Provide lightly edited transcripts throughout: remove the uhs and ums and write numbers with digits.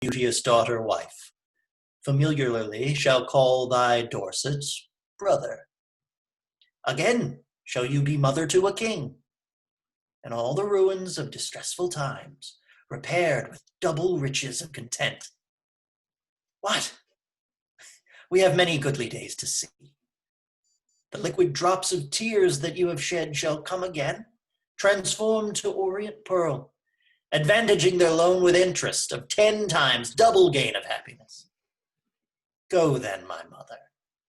beauteous daughter wife. Familiarly shall call thy Dorset brother. Again shall you be mother to a king, and all the ruins of distressful times repaired with double riches of content. What? We have many goodly days to see. The liquid drops of tears that you have shed shall come again, transformed to orient pearl, advantaging their loan with interest of 10 times double gain of happiness. Go then, my mother,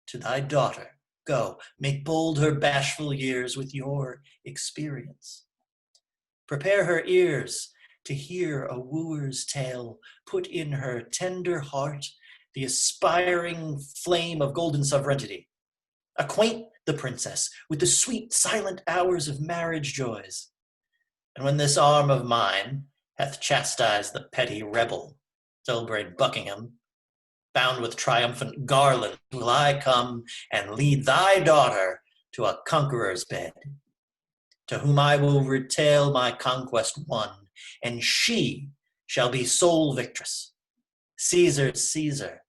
to thy daughter, go, make bold her bashful years with your experience. Prepare her ears to hear a wooer's tale, put in her tender heart the aspiring flame of golden sovereignty. Acquaint the princess with the sweet silent hours of marriage joys. And when this arm of mine hath chastised the petty rebel, dull-brained Buckingham, bound with triumphant garland will I come and lead thy daughter to a conqueror's bed, to whom I will retail my conquest won, and she shall be sole victress. Caesar's Caesar.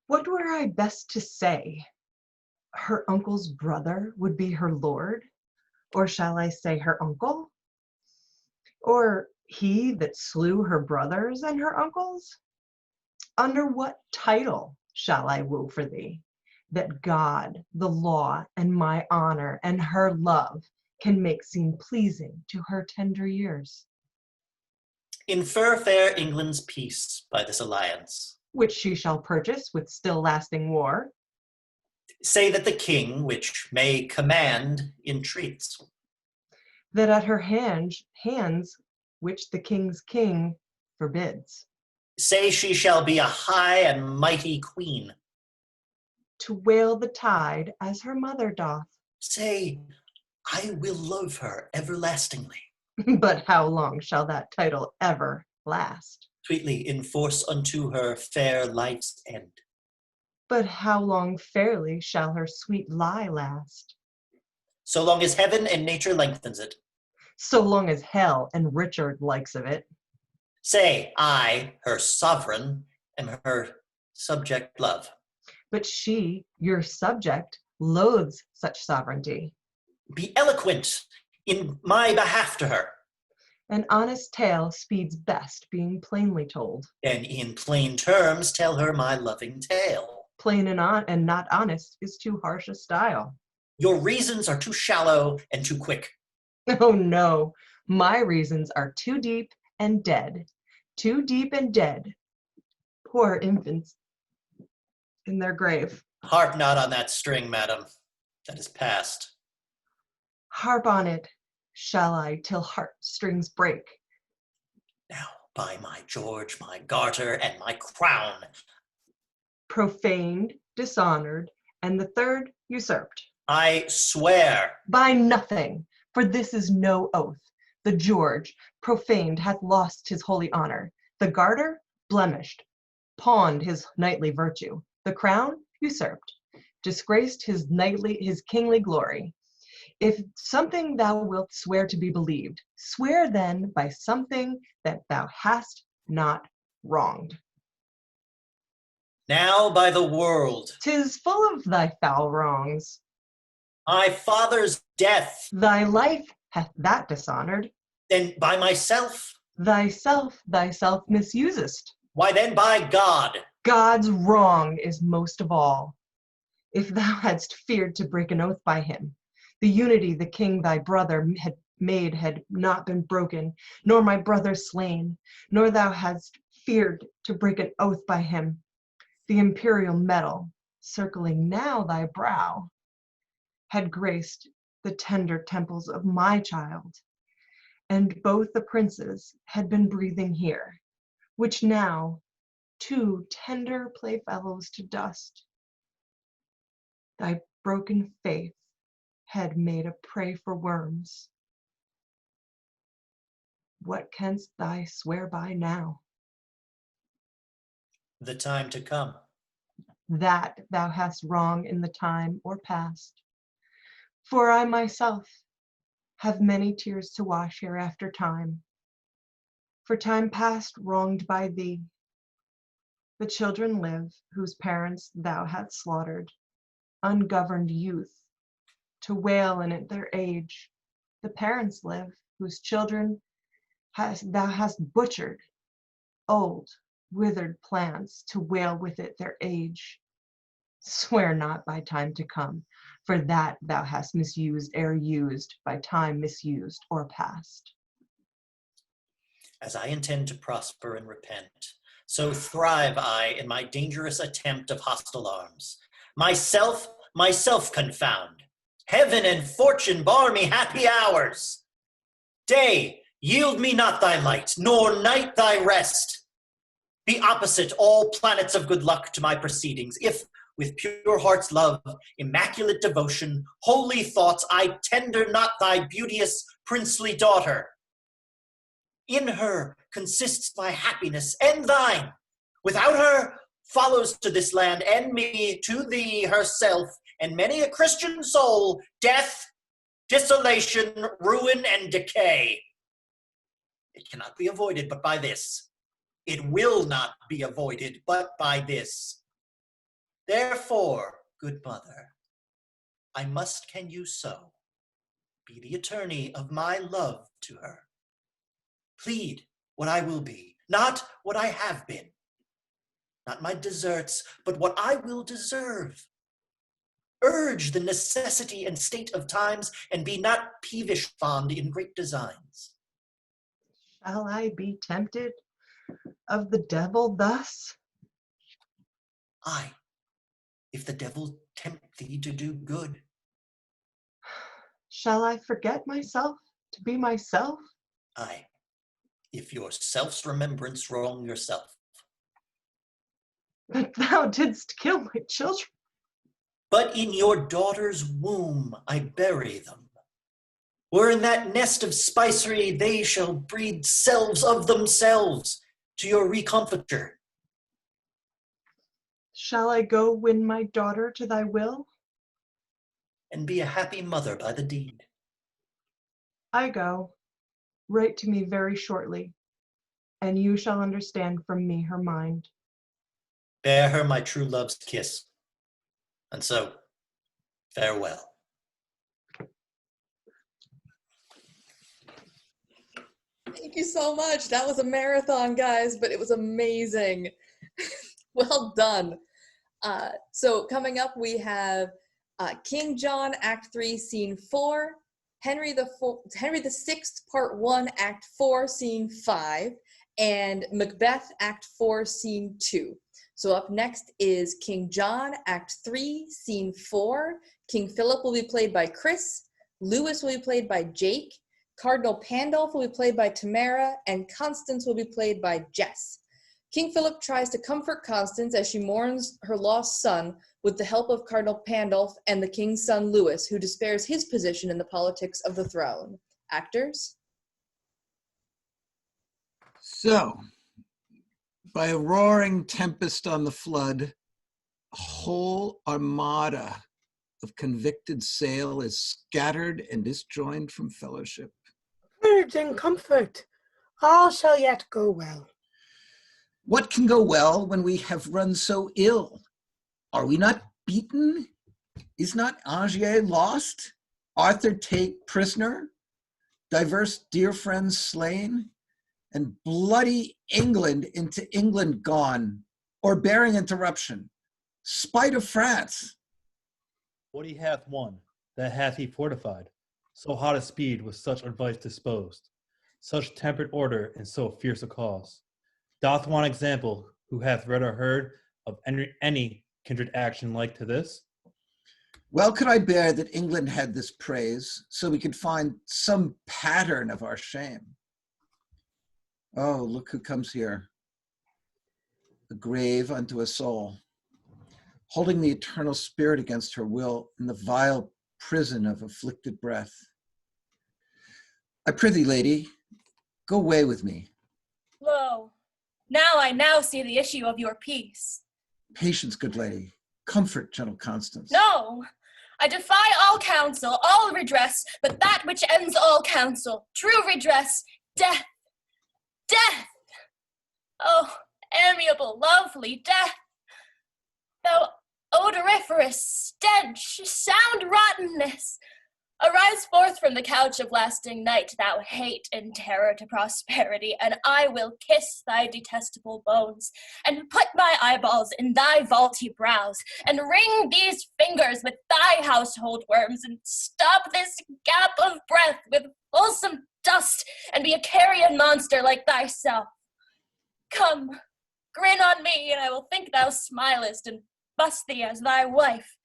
What were I best to say? Her uncle's brother would be her lord? Or shall I say her uncle? Or he that slew her brothers and her uncles? Under what title shall I woo for thee, that God, the law, and my honor, and her love can make seem pleasing to her tender years? Infer fair England's peace by this alliance, which she shall purchase with still lasting war. Say that the king, which may command, entreats. That at her hands, which the king's king forbids. Say she shall be a high and mighty queen. To wail the tide as her mother doth. Say, I will love her everlastingly. But how long shall that title ever last? Sweetly enforce unto her fair life's end. But how long fairly shall her sweet lie last? So long as heaven and nature lengthens it. So long as hell and Richard likes of it. Say, I, her sovereign, am her subject love. But she, your subject, loathes such sovereignty. Be eloquent in my behalf to her. An honest tale speeds best being plainly told. And in plain terms tell her my loving tale. Plain and not honest is too harsh a style. Your reasons are too shallow and too quick. Oh no, my reasons are too deep and dead. Too deep and dead. Poor infants in their grave. Harp not on that string, madam. That is past. Harp on it, shall I, till heartstrings break. Now, by my George, my garter, and my crown. Profaned, dishonored, and the third usurped. I swear. By nothing, for this is no oath. The George, profaned, hath lost his holy honor. The garter, blemished, pawned his knightly virtue. The crown, usurped, disgraced his kingly glory. If something thou wilt swear to be believed, swear then by something that thou hast not wronged. Now by the world. 'Tis full of thy foul wrongs. My father's death. Thy life hath that dishonored. Then by myself. Thyself misusest. Why then by God. God's wrong is most of all. If thou hadst feared to break an oath by him, the unity the king thy brother had made had not been broken, nor my brother slain, nor thou hadst feared to break an oath by him, the imperial medal, circling now thy brow, had graced the tender temples of my child, and both the princes had been breathing here, which now, two tender playfellows to dust, thy broken faith had made a prey for worms. What canst thou swear by now? The time to come. That thou hast wrong in the time or past. For I myself have many tears to wash here after time. For time past wronged by thee. The children live, whose parents thou hadst slaughtered, ungoverned youth, to wail in it their age. The parents live, whose children thou hast butchered, old, withered plants, to wail with it their age. Swear not by time to come, for that thou hast misused ere used, by time misused or past. As I intend to prosper and repent, so thrive I in my dangerous attempt of hostile arms. Myself confound. Heaven and fortune bar me happy hours. Day, yield me not thy light, nor night thy rest. Be opposite all planets of good luck to my proceedings, if with pure heart's love, immaculate devotion, holy thoughts, I tender not thy beauteous princely daughter. In her consists my happiness and thine. Without her follows to this land and me to thee herself, and many a Christian soul, death, desolation, ruin, and decay. It cannot be avoided but by this. It will not be avoided but by this. Therefore, good mother, I must, can you so, be the attorney of my love to her. Plead what I will be, not what I have been. Not my deserts, but what I will deserve. Urge the necessity and state of times, and be not peevish fond in great designs. Shall I be tempted of the devil thus? Aye, if the devil tempt thee to do good. Shall I forget myself to be myself? Aye, if your self's remembrance wrong yourself. But thou didst kill my children. But in your daughter's womb I bury them. Where in that nest of spicery they shall breed selves of themselves to your recomfiture. Shall I go win my daughter to thy will? And be a happy mother by the deed. I go. Write to me very shortly, and you shall understand from me her mind. Bear her my true love's kiss. And so, farewell. Thank you so much. That was a marathon, guys, but it was amazing. Well done. So coming up, we have King John, Act 3, Scene 4, Henry VI, Part 1, Act 4, Scene 5, and Macbeth, Act 4, Scene 2. So up next is King John, Act 3, Scene 4. King Philip will be played by Chris, Lewis will be played by Jake, Cardinal Pandolph will be played by Tamara, and Constance will be played by Jess. King Philip tries to comfort Constance as she mourns her lost son with the help of Cardinal Pandolph and the king's son Lewis, who despairs his position in the politics of the throne. Actors? So, by a roaring tempest on the flood, a whole armada of convicted sail is scattered and disjoined from fellowship. Courage and comfort, all shall yet go well. What can go well when we have run so ill? Are we not beaten? Is not Angier lost? Arthur take prisoner? Diverse dear friends slain? And bloody England into England gone, or bearing interruption, spite of France? What he hath won, that hath he fortified, so hot a speed with such advice disposed, such tempered order in so fierce a cause. Doth one example who hath read or heard of any kindred action like to this? Well could I bear that England had this praise, so we could find some pattern of our shame. Oh, look who comes here. A grave unto a soul, holding the eternal spirit against her will in the vile prison of afflicted breath. I prithee, lady, go away with me. Lo, now I see the issue of your peace. Patience, good lady. Comfort, gentle Constance. No, I defy all counsel, all redress, but that which ends all counsel, true redress, death. Death! Oh, amiable, lovely death! Thou odoriferous stench, sound rottenness! Arise forth from the couch of lasting night, thou hate and terror to prosperity, and I will kiss thy detestable bones, and put my eyeballs in thy vaulty brows, and wring these fingers with thy household worms, and stop this gap of breath with fulsome dust, and be a carrion monster like thyself. Come, grin on me, and I will think thou smilest, and bust thee as thy wife.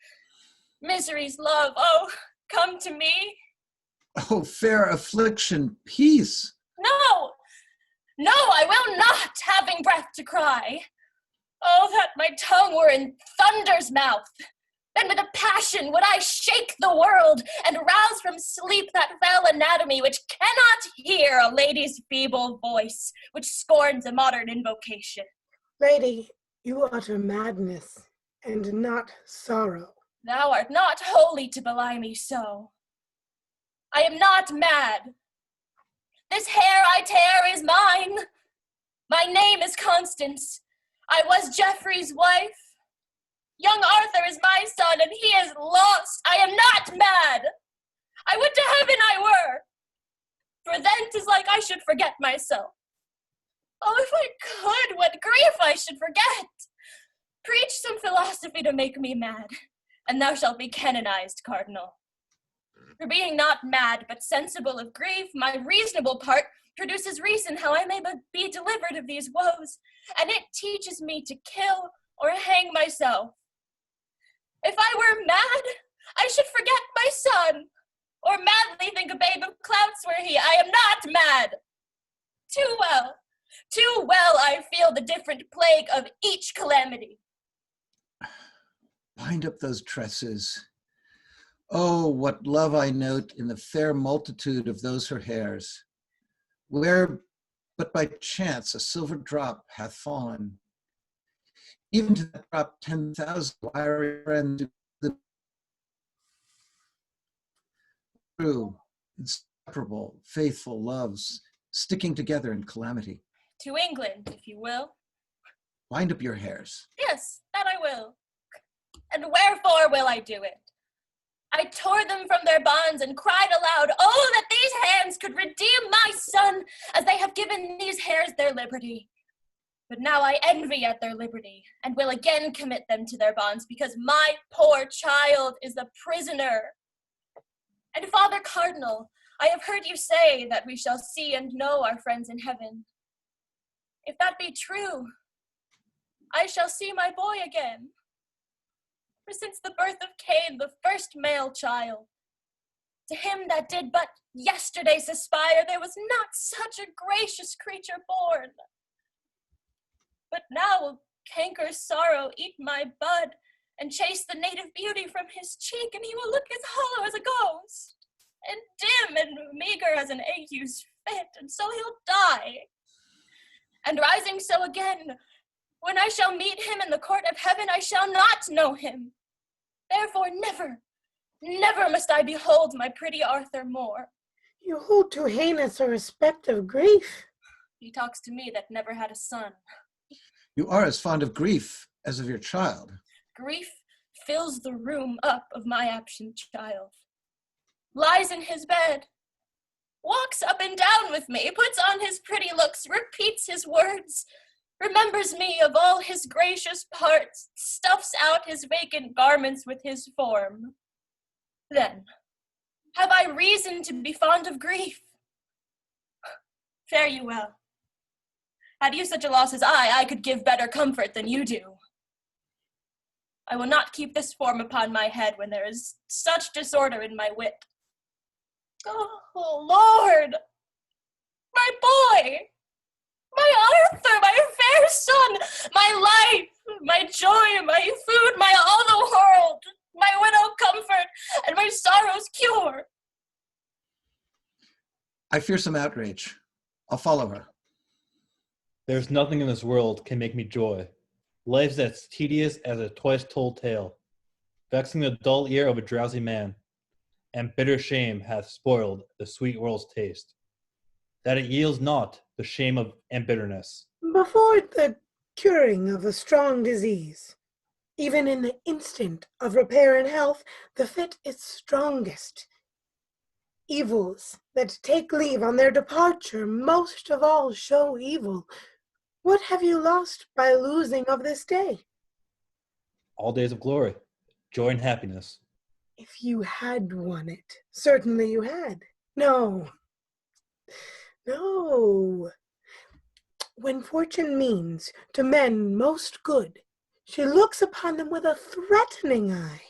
Misery's love, oh, come to me. Oh, fair affliction, peace. No, no, I will not, having breath to cry. Oh, that my tongue were in thunder's mouth. Then with a passion would I shake the world, and rouse from sleep that fell anatomy which cannot hear a lady's feeble voice, which scorns a modern invocation. Lady, you utter madness, and not sorrow. Thou art not wholly to belie me so. I am not mad. This hair I tear is mine. My name is Constance. I was Geoffrey's wife. Young Arthur is my son, and he is lost. I am not mad. I would to heaven I were. For then 'tis like I should forget myself. Oh, if I could, what grief I should forget. Preach some philosophy to make me mad, and thou shalt be canonized, Cardinal. For being not mad, but sensible of grief, my reasonable part produces reason how I may be delivered of these woes, and it teaches me to kill or hang myself. If I were mad, I should forget my son, or madly think a babe of clouts were he. I am not mad. Too well I feel the different plague of each calamity. Bind up those tresses. Oh, what love I note in the fair multitude of those her hairs, where but by chance a silver drop hath fallen. Even to that drop 10,000 wiry friends, the true, inseparable, faithful loves, sticking together in calamity. To England, if you will. Wind up your hairs. Yes, that I will. And wherefore will I do it? I tore them from their bonds and cried aloud, oh, that these hands could redeem my son, as they have given these hairs their liberty. But now I envy at their liberty, and will again commit them to their bonds, because my poor child is a prisoner. And Father Cardinal, I have heard you say that we shall see and know our friends in heaven. If that be true, I shall see my boy again. For since the birth of Cain, the first male child, to him that did but yesterday suspire, there was not such a gracious creature born. But now will canker's sorrow eat my bud, and chase the native beauty from his cheek, and he will look as hollow as a ghost, and dim and meager as an ague's fit, and so he'll die. And rising so again, when I shall meet him in the court of heaven, I shall not know him. Therefore never, never must I behold my pretty Arthur more. You hold too heinous a respect of grief. He talks to me that never had a son. You are as fond of grief as of your child. Grief fills the room up of my absent child. Lies in his bed, walks up and down with me, puts on his pretty looks, repeats his words, remembers me of all his gracious parts, stuffs out his vacant garments with his form. Then, have I reason to be fond of grief? Fare you well. Had you such a loss as I could give better comfort than you do. I will not keep this form upon my head when there is such disorder in my wit. Oh, Lord! My boy! My Arthur, my fair son, my life, my joy, my food, my all the world, my widow comfort, and my sorrow's cure. I fear some outrage. I'll follow her. There's nothing in this world can make me joy. Life's as tedious as a twice-told tale, vexing the dull ear of a drowsy man, and bitter shame hath spoiled the sweet world's taste. That it yields not, the shame of and bitterness. Before the curing of a strong disease, even in the instant of repair and health, the fit is strongest. Evils that take leave on their departure most of all show evil. What have you lost by losing of this day? All days of glory, joy and happiness. If you had won it, certainly you had. No, no. When fortune means to men most good, she looks upon them with a threatening eye.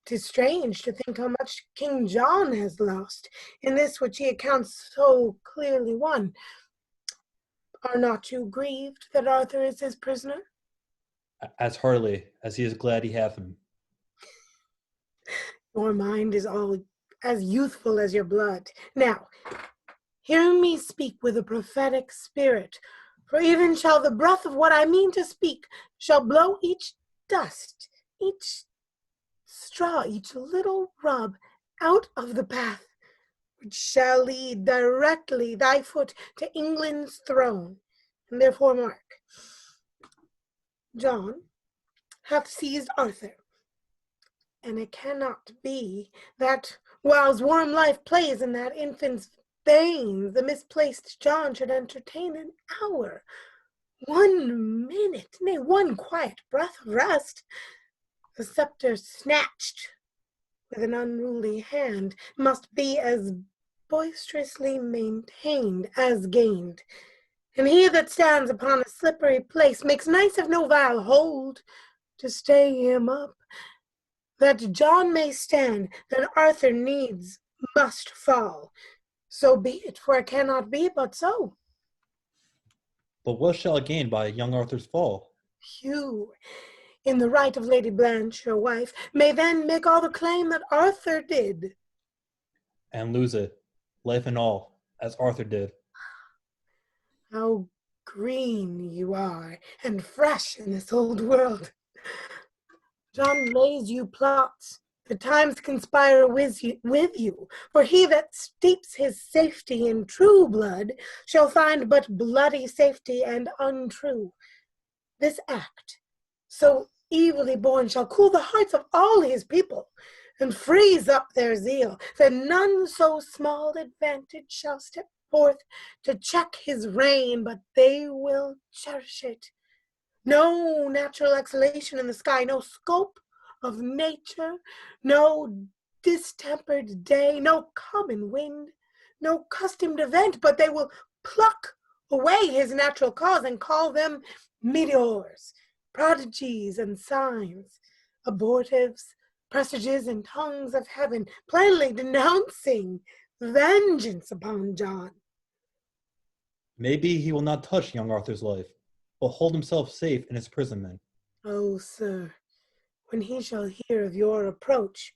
'Tis strange to think how much King John has lost in this which he accounts so clearly won. Are not you grieved that Arthur is his prisoner? As heartily as he is glad he hath him. Your mind is all as youthful as your blood. Now, hear me speak with a prophetic spirit, for even shall the breath of what I mean to speak shall blow each dust, each straw, each little rub out of the path, which shall lead directly thy foot to England's throne. And therefore mark, John hath seized Arthur, and it cannot be that whiles warm life plays in that infant's veins, the misplaced John should entertain an hour, 1 minute, nay, one quiet breath of rest. The scepter snatched with an unruly hand must be as boisterously maintained as gained. And he that stands upon a slippery place makes nice of no vile hold to stay him up. That John may stand, then Arthur needs must fall. So be it, for it cannot be but so. But what shall I gain by young Arthur's fall? You, in the right of Lady Blanche, your wife, may then make all the claim that Arthur did. And lose it, life and all, as Arthur did. How green you are, and fresh in this old world. John lays you plots. The times conspire with you, for he that steeps his safety in true blood shall find but bloody safety and untrue. This act, so evilly born, shall cool the hearts of all his people, and freeze up their zeal, that none so small advantage shall step forth to check his reign, but they will cherish it. No natural exhalation in the sky, no scope of nature, no distempered day, no common wind, no customed event, but they will pluck away his natural cause and call them meteors, prodigies and signs, abortives, presages and tongues of heaven, plainly denouncing vengeance upon John. Maybe he will not touch young Arthur's life, but hold himself safe in his imprisonment. Oh, sir, when he shall hear of your approach,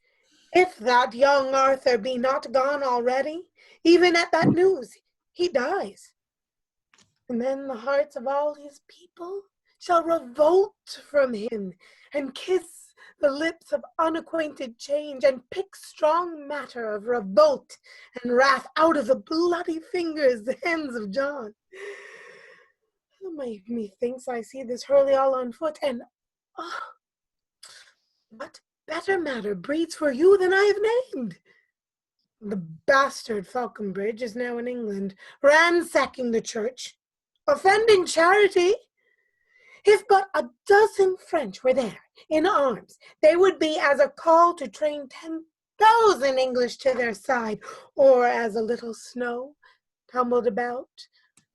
if that young Arthur be not gone already, even at that news, he dies. And then the hearts of all his people shall revolt from him and kiss the lips of unacquainted change and pick strong matter of revolt and wrath out of the bloody fingers, the hands of John. Methinks I see this hurly all on foot, and what better matter breeds for you than I have named? The bastard Falconbridge is now in England, ransacking the church, offending charity. If but a dozen French were there in arms, they would be as a call to train 10,000 English to their side, or as a little snow tumbled about,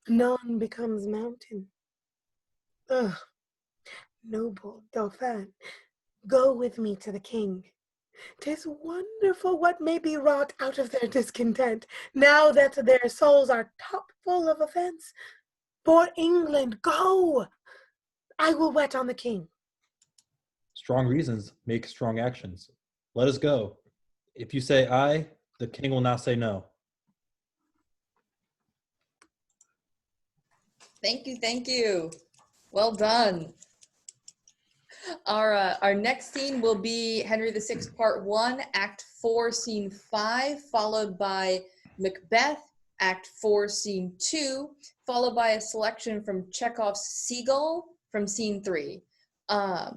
none becomes mountain. Ugh, noble Dauphin, go with me to the king. 'Tis wonderful what may be wrought out of their discontent, now that their souls are top full of offense. For England, go! I will wait on the king. Strong reasons make strong actions. Let us go. If you say aye, the king will not say no. Thank you, thank you. Well done. Our next scene will be Henry VI, Part 1, Act 4, Scene 5, followed by Macbeth, Act 4, Scene 2, followed by a selection from Chekhov's Seagull from scene 3.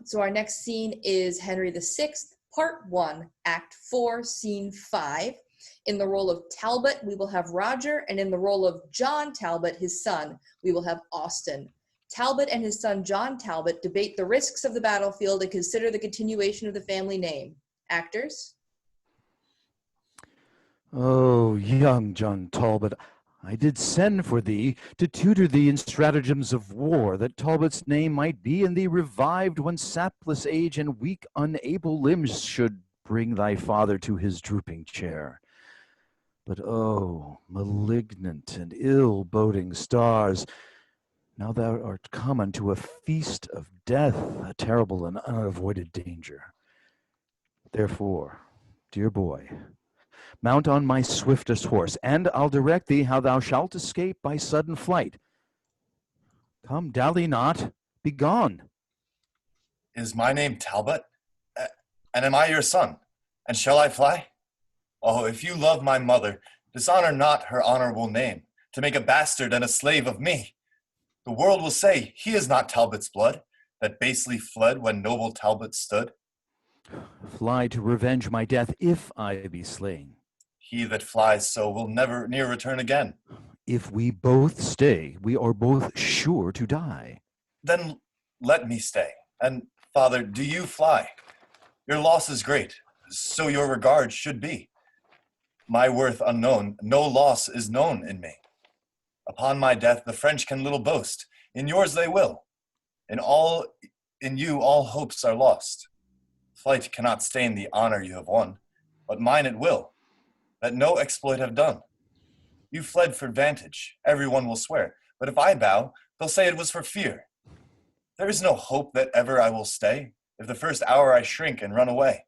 So our next scene is Henry VI, Part 1, Act 4, Scene 5. In the role of Talbot, we will have Roger, and in the role of John Talbot, his son, we will have Austin. Talbot and his son John Talbot debate the risks of the battlefield and consider the continuation of the family name. Actors? Oh, young John Talbot, I did send for thee to tutor thee in stratagems of war, that Talbot's name might be in thee revived when sapless age and weak unable limbs should bring thy father to his drooping chair. But oh, malignant and ill-boding stars, now thou art come unto a feast of death, a terrible and unavoided danger. Therefore, dear boy, mount on my swiftest horse, and I'll direct thee how thou shalt escape by sudden flight. Come, dally not, be gone. Is my name Talbot? And am I your son? And shall I fly? Oh, if you love my mother, dishonor not her honorable name, to make a bastard and a slave of me. The world will say, he is not Talbot's blood, that basely fled when noble Talbot stood. Fly to revenge my death, if I be slain. He that flies so will never near return again. If we both stay, we are both sure to die. Then let me stay. And, Father, do you fly? Your loss is great, so your regard should be. My worth unknown, no loss is known in me. Upon my death the French can little boast, in yours they will. In you all hopes are lost. Flight cannot stain the honor you have won, but mine it will, that no exploit have done. You fled for vantage, everyone will swear, but if I bow, they'll say it was for fear. There is no hope that ever I will stay, if the first hour I shrink and run away.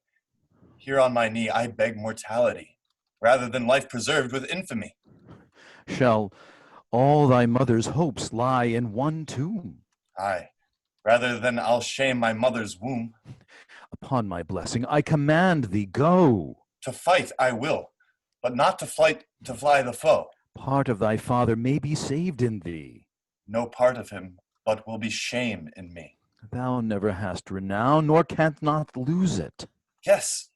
Here on my knee I beg mortality, rather than life preserved with infamy. Shall all thy mother's hopes lie in one tomb? Aye, rather than I'll shame my mother's womb. Upon my blessing, I command thee, go. To fight I will, but not to fly the foe. Part of thy father may be saved in thee. No part of him, but will be shame in me. Thou never hast renown, nor canst not lose it. Yes,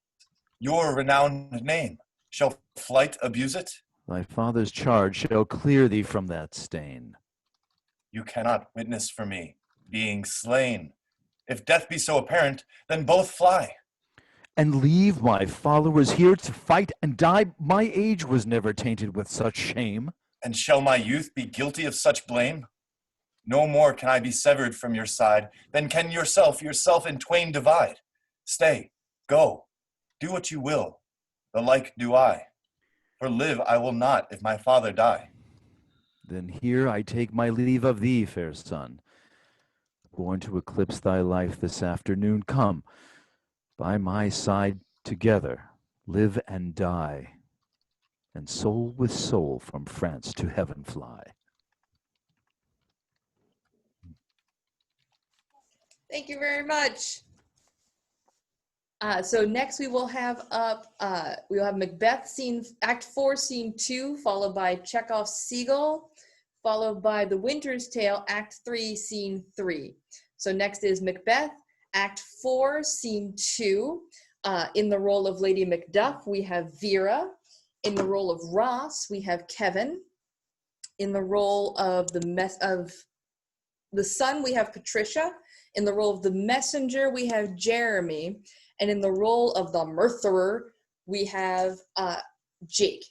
your renowned name. Shall flight abuse it? Thy father's charge shall clear thee from that stain. You cannot witness for me, being slain. If death be so apparent, then both fly. And leave my followers here to fight and die? My age was never tainted with such shame. And shall my youth be guilty of such blame? No more can I be severed from your side, than can yourself in twain divide. Stay, go, do what you will, the like do I. For live I will not if my father die. Then here I take my leave of thee, fair son. Born to eclipse thy life this afternoon, come, by my side together, live and die, and soul with soul from France to heaven fly. Thank you very much. So next we will have Macbeth scene, Act 4, Scene 2, followed by Chekhov's Seagull, followed by The Winter's Tale, Act 3, Scene 3. So next is Macbeth, Act 4, Scene 2. In the role of Lady Macduff, we have Vera. In the role of Ross, we have Kevin. In the role of the son, we have Patricia. In the role of the messenger, we have Jeremy. And in the role of the murderer, we have Jake.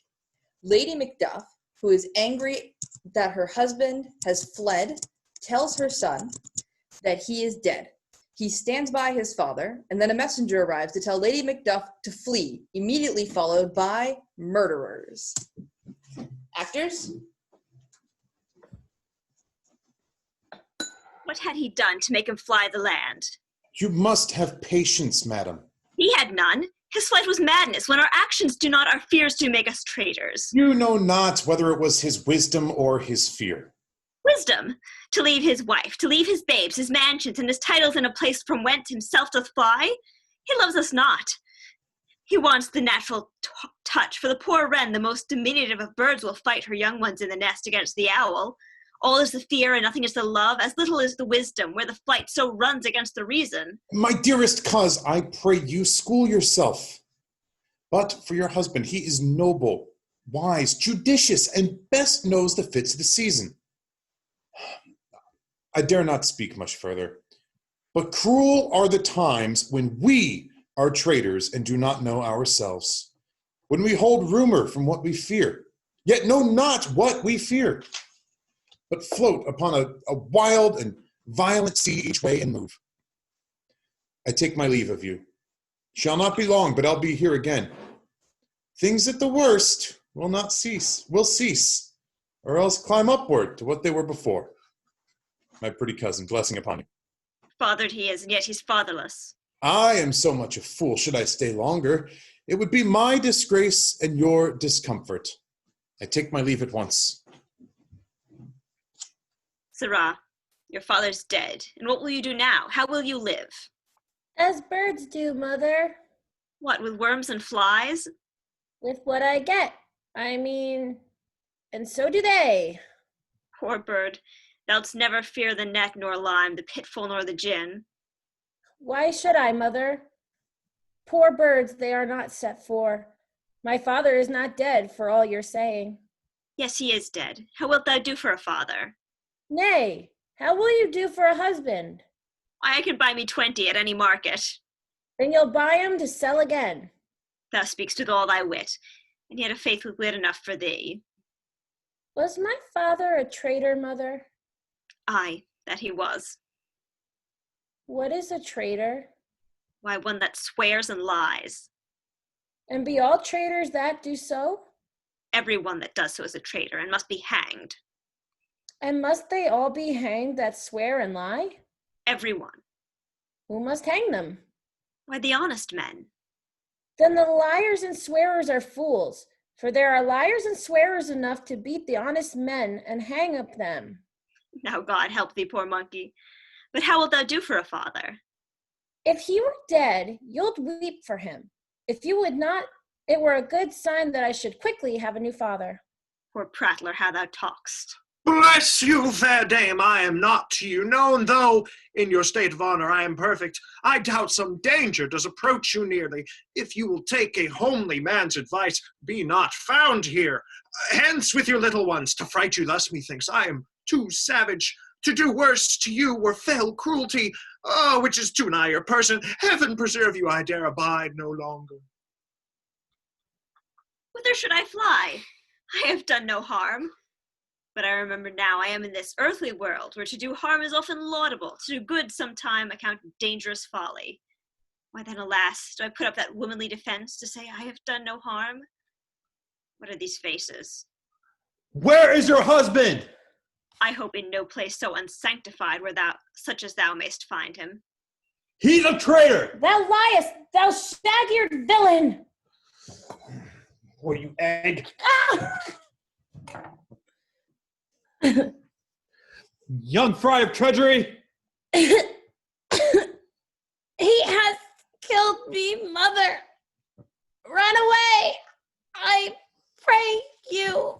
Lady Macduff, who is angry that her husband has fled, tells her son that he is dead. He stands by his father, and then a messenger arrives to tell Lady Macduff to flee, immediately followed by murderers. Actors? What had he done to make him fly the land? You must have patience, madam. He had none. His flight was madness. When our actions do not, our fears do make us traitors. You know not whether it was his wisdom or his fear. Wisdom, to leave his wife, to leave his babes, his mansions, and his titles in a place from whence himself doth fly. He loves us not. He wants the natural touch, for the poor wren, the most diminutive of birds, will fight her young ones in the nest against the owl. All is the fear and nothing is the love, as little is the wisdom, where the flight so runs against the reason. My dearest cuz, I pray you school yourself. But for your husband, he is noble, wise, judicious, and best knows the fits of the season. I dare not speak much further. But cruel are the times when we are traitors and do not know ourselves, when we hold rumor from what we fear, yet know not what we fear, but float upon a wild and violent sea each way and move. I take my leave of you. Shall not be long, but I'll be here again. Things at the worst will not cease, will cease, or else climb upward to what they were before. My pretty cousin, blessing upon you. Fathered he is, and yet he's fatherless. I am so much a fool. Should I stay longer, it would be my disgrace and your discomfort. I take my leave at once. Sarah, your father's dead, and what will you do now? How will you live? As birds do, Mother. What, with worms and flies? With what I get. I mean, and so do they. Poor bird, thou'dst never fear the net nor lime, the pitfall nor the gin. Why should I, Mother? Poor birds they are not set for. My father is not dead, for all you're saying. Yes, he is dead. How wilt thou do for a father? Nay, how will you do for a husband? I can buy me 20 at any market. Then you'll buy 'em to sell again. Thou speakst with all thy wit, and yet a faith with wit enough for thee. Was my father a traitor, Mother? Aye, that he was. What is a traitor? Why, one that swears and lies. And be all traitors that do so? Every one that does so is a traitor, and must be hanged. And must they all be hanged that swear and lie? Every one. Who must hang them? Why, the honest men. Then the liars and swearers are fools, for there are liars and swearers enough to beat the honest men and hang up them. Now God help thee, poor monkey. But how wilt thou do for a father? If he were dead, you'd weep for him. If you would not, it were a good sign that I should quickly have a new father. Poor prattler, how thou talk'st. Bless you, fair dame, I am not to you known, though in your state of honor I am perfect. I doubt some danger does approach you nearly. If you will take a homely man's advice, be not found here. Hence with your little ones, to fright you thus, methinks I am too savage. To do worse to you were fell cruelty, which is too nigh your person. Heaven preserve you, I dare abide no longer. Whither should I fly? I have done no harm. But I remember now I am in this earthly world, where to do harm is often laudable, to do good sometime account dangerous folly. Why then, alas, do I put up that womanly defense to say I have done no harm? What are these faces? Where is your husband? I hope in no place so unsanctified where thou, such as thou mayst find him. He's a traitor! Thou liest, thou stag-eared villain! What you egg? Ah! Young fry of treasury! He has killed me, Mother. Run away! I pray you.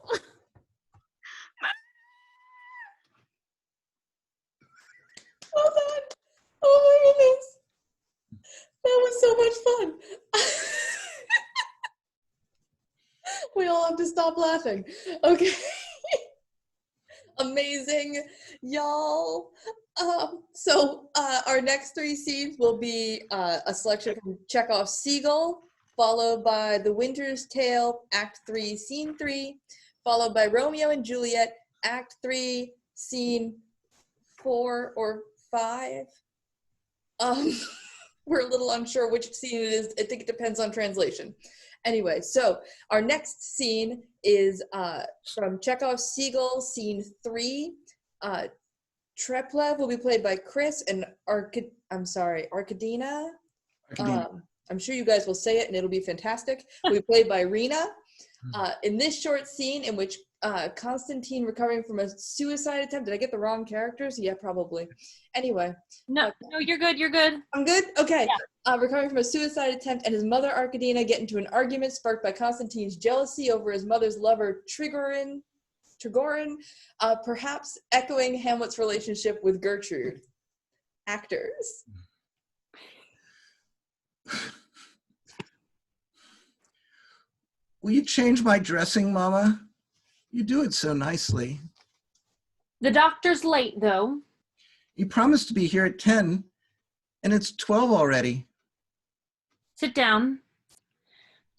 Well done. Oh my goodness. That was so much fun. We all have to stop laughing. Okay. Amazing, y'all. So our next three scenes will be a selection from Chekhov's Seagull, followed by The Winter's Tale, Act 3, Scene 3, followed by Romeo and Juliet, Act 3, Scene 4 or 5. We're a little unsure which scene it is. I think it depends on translation. Anyway, so our next scene is from Chekhov's Seagull, Scene 3. Treplev will be played by Chris, and Arkadina. I'm sure you guys will say it, and it'll be fantastic. Will be played by Rena. In this short scene, in which Constantine recovering from a suicide attempt. Did I get the wrong characters? Yeah, probably. Anyway. No, you're good. You're good. I'm good? Okay. Yeah. Recovering from a suicide attempt and his mother, Arkadina, get into an argument sparked by Constantine's jealousy over his mother's lover, Trigorin. Trigorin, perhaps echoing Hamlet's relationship with Gertrude. Actors. Will you change my dressing, Mama? You do it so nicely. The doctor's late, though. You promised to be here at 10, and it's 12 already. Sit down.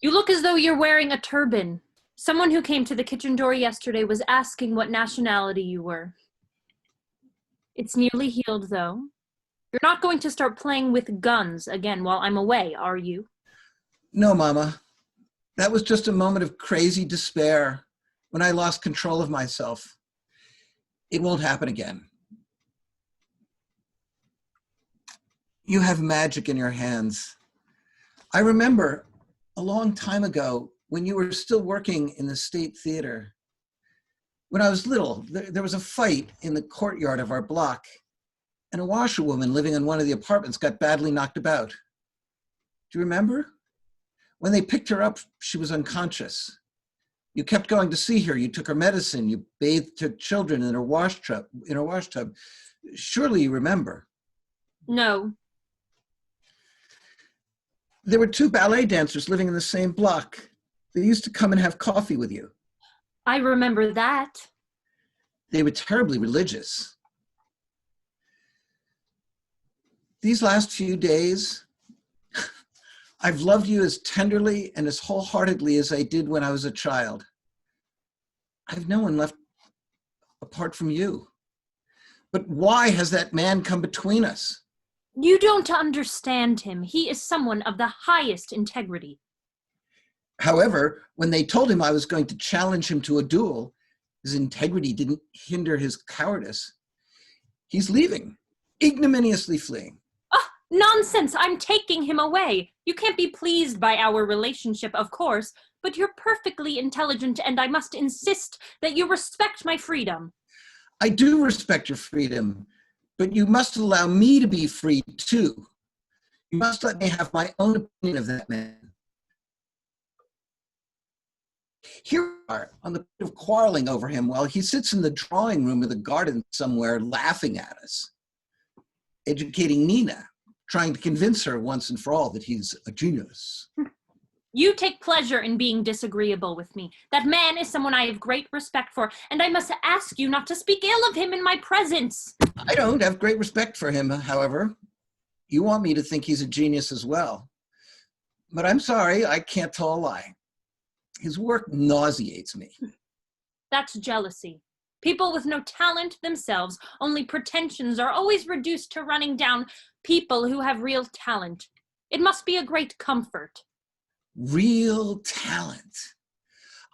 You look as though you're wearing a turban. Someone who came to the kitchen door yesterday was asking what nationality you were. It's nearly healed, though. You're not going to start playing with guns again while I'm away, are you? No, Mama. That was just a moment of crazy despair when I lost control of myself. It won't happen again. You have magic in your hands. I remember a long time ago when you were still working in the State Theater. When I was little, there was a fight in the courtyard of our block, and a washerwoman living in one of the apartments got badly knocked about. Do you remember? When they picked her up, she was unconscious. You kept going to see her. You took her medicine. You bathed her children in her wash tub. Surely you remember. No. There were 2 ballet dancers living in the same block. They used to come and have coffee with you. I remember that. They were terribly religious. These last few days, I've loved you as tenderly and as wholeheartedly as I did when I was a child. I've no one left apart from you. But why has that man come between us? You don't understand him. He is someone of the highest integrity. However, when they told him I was going to challenge him to a duel, his integrity didn't hinder his cowardice. He's leaving, ignominiously fleeing. Ah, nonsense! I'm taking him away. You can't be pleased by our relationship, of course, but you're perfectly intelligent, and I must insist that you respect my freedom. I do respect your freedom, but you must allow me to be free too. You must let me have my own opinion of that man. Here we are on the point of quarreling over him while he sits in the drawing room of the garden somewhere laughing at us, educating Nina, trying to convince her once and for all that he's a genius. You take pleasure in being disagreeable with me. That man is someone I have great respect for, and I must ask you not to speak ill of him in my presence. I don't have great respect for him, however. You want me to think he's a genius as well. But I'm sorry, I can't tell a lie. His work nauseates me. That's jealousy. People with no talent themselves, only pretensions, are always reduced to running down people who have real talent. It must be a great comfort. Real talent.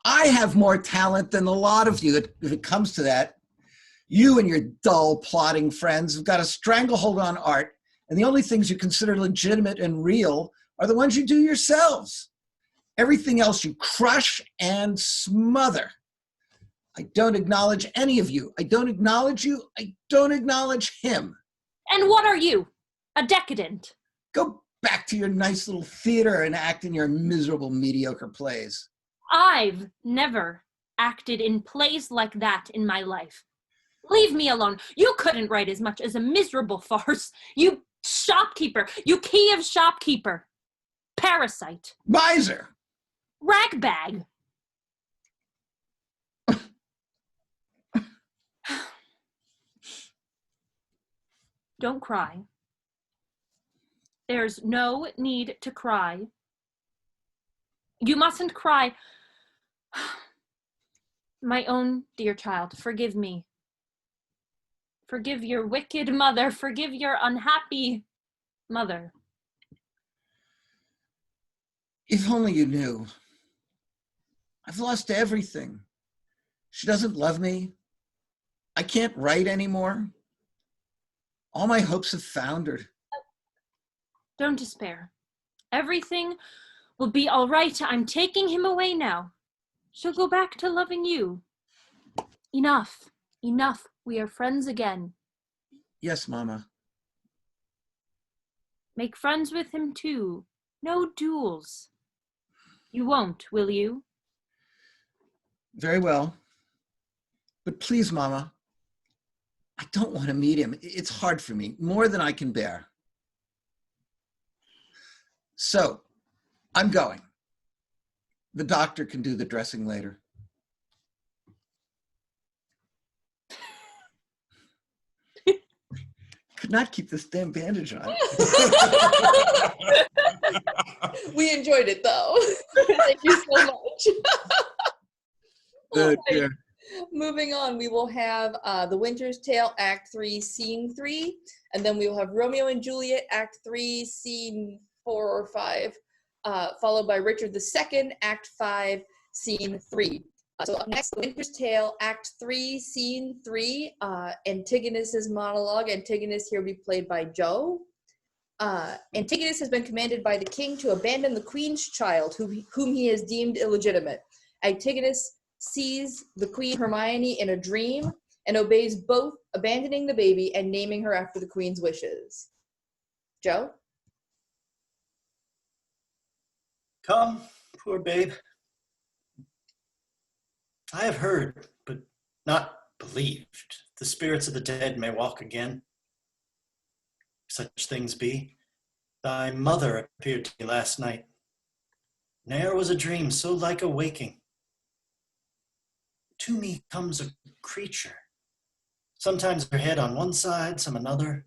I have more talent than a lot of you if it comes to that. You and your dull, plodding friends have got a stranglehold on art, and the only things you consider legitimate and real are the ones you do yourselves. Everything else you crush and smother. I don't acknowledge any of you. I don't acknowledge you. I don't acknowledge him. And what are you? A decadent. Go back to your nice little theater and act in your miserable, mediocre plays. I've never acted in plays like that in my life. Leave me alone. You couldn't write as much as a miserable farce. You shopkeeper. You Kiev shopkeeper. Parasite. Miser. Ragbag. Don't cry. There's no need to cry. You mustn't cry. My own dear child, forgive me. Forgive your wicked mother. Forgive your unhappy mother. If only you knew. I've lost everything. She doesn't love me. I can't write anymore. All my hopes have foundered. Don't despair. Everything will be all right. I'm taking him away now. She'll go back to loving you. Enough. Enough. We are friends again. Yes, Mama. Make friends with him too. No duels. You won't, will you? Very well. But please, Mama, I don't want to meet him. It's hard for me, more than I can bear. So, I'm going. The doctor can do the dressing later. Could not keep this damn bandage on. We enjoyed it though. Thank you so much. Oh, Right. Moving on, we will have The Winter's Tale, Act 3, Scene 3, and then we will have Romeo and Juliet, Act 3, Scene 4 or 5, followed by Richard II, Act 5, Scene 3. So up next, The Winter's Tale, Act 3, Scene 3, Antigonus's monologue. Antigonus here will be played by Joe. Antigonus has been commanded by the king to abandon the queen's child, whom he has deemed illegitimate. Antigonus sees the queen Hermione in a dream and obeys both, abandoning the baby and naming her after the queen's wishes. Joe? Come, poor babe. I have heard, but not believed, the spirits of the dead may walk again. Such things be. Thy mother appeared to me last night. Ne'er was a dream so like a waking. To me comes a creature, sometimes her head on one side, some another.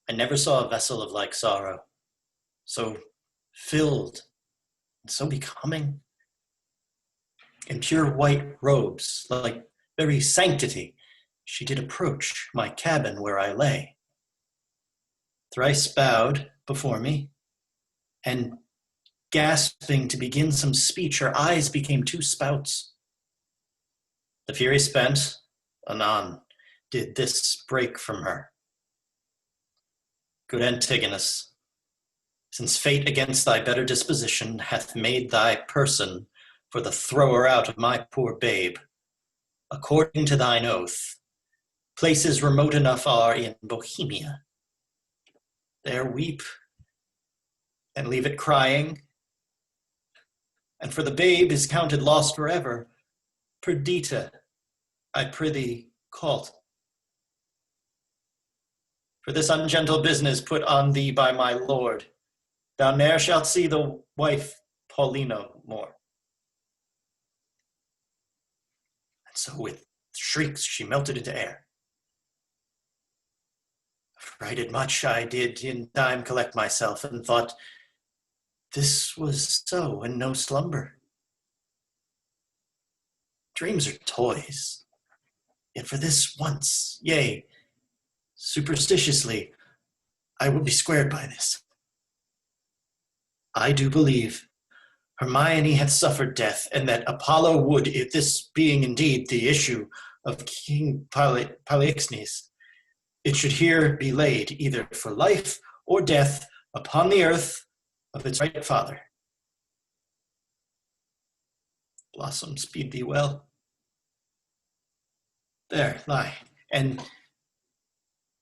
I never saw a vessel of like sorrow, so filled and so becoming. In pure white robes, like very sanctity, she did approach my cabin where I lay. Thrice bowed before me, and gasping to begin some speech, her eyes became two spouts. The fury spent, anon did this break from her. Good Antigonus, since fate against thy better disposition hath made thy person for the thrower out of my poor babe, according to thine oath, places remote enough are in Bohemia. There weep and leave it crying, and for the babe is counted lost forever. Perdita, I prithee, call't. For this ungentle business put on thee by my lord, thou ne'er shalt see the wife Paulino more. And so with shrieks she melted into air. Affrighted much I did in time collect myself, and thought this was so and no slumber. Dreams are toys, yet for this once, yea, superstitiously, I will be squared by this. I do believe Hermione hath suffered death, and that Apollo would, if this being indeed the issue of King Polixenes, it should here be laid either for life or death upon the earth of its right father. Blossom, speed thee well. There lie, and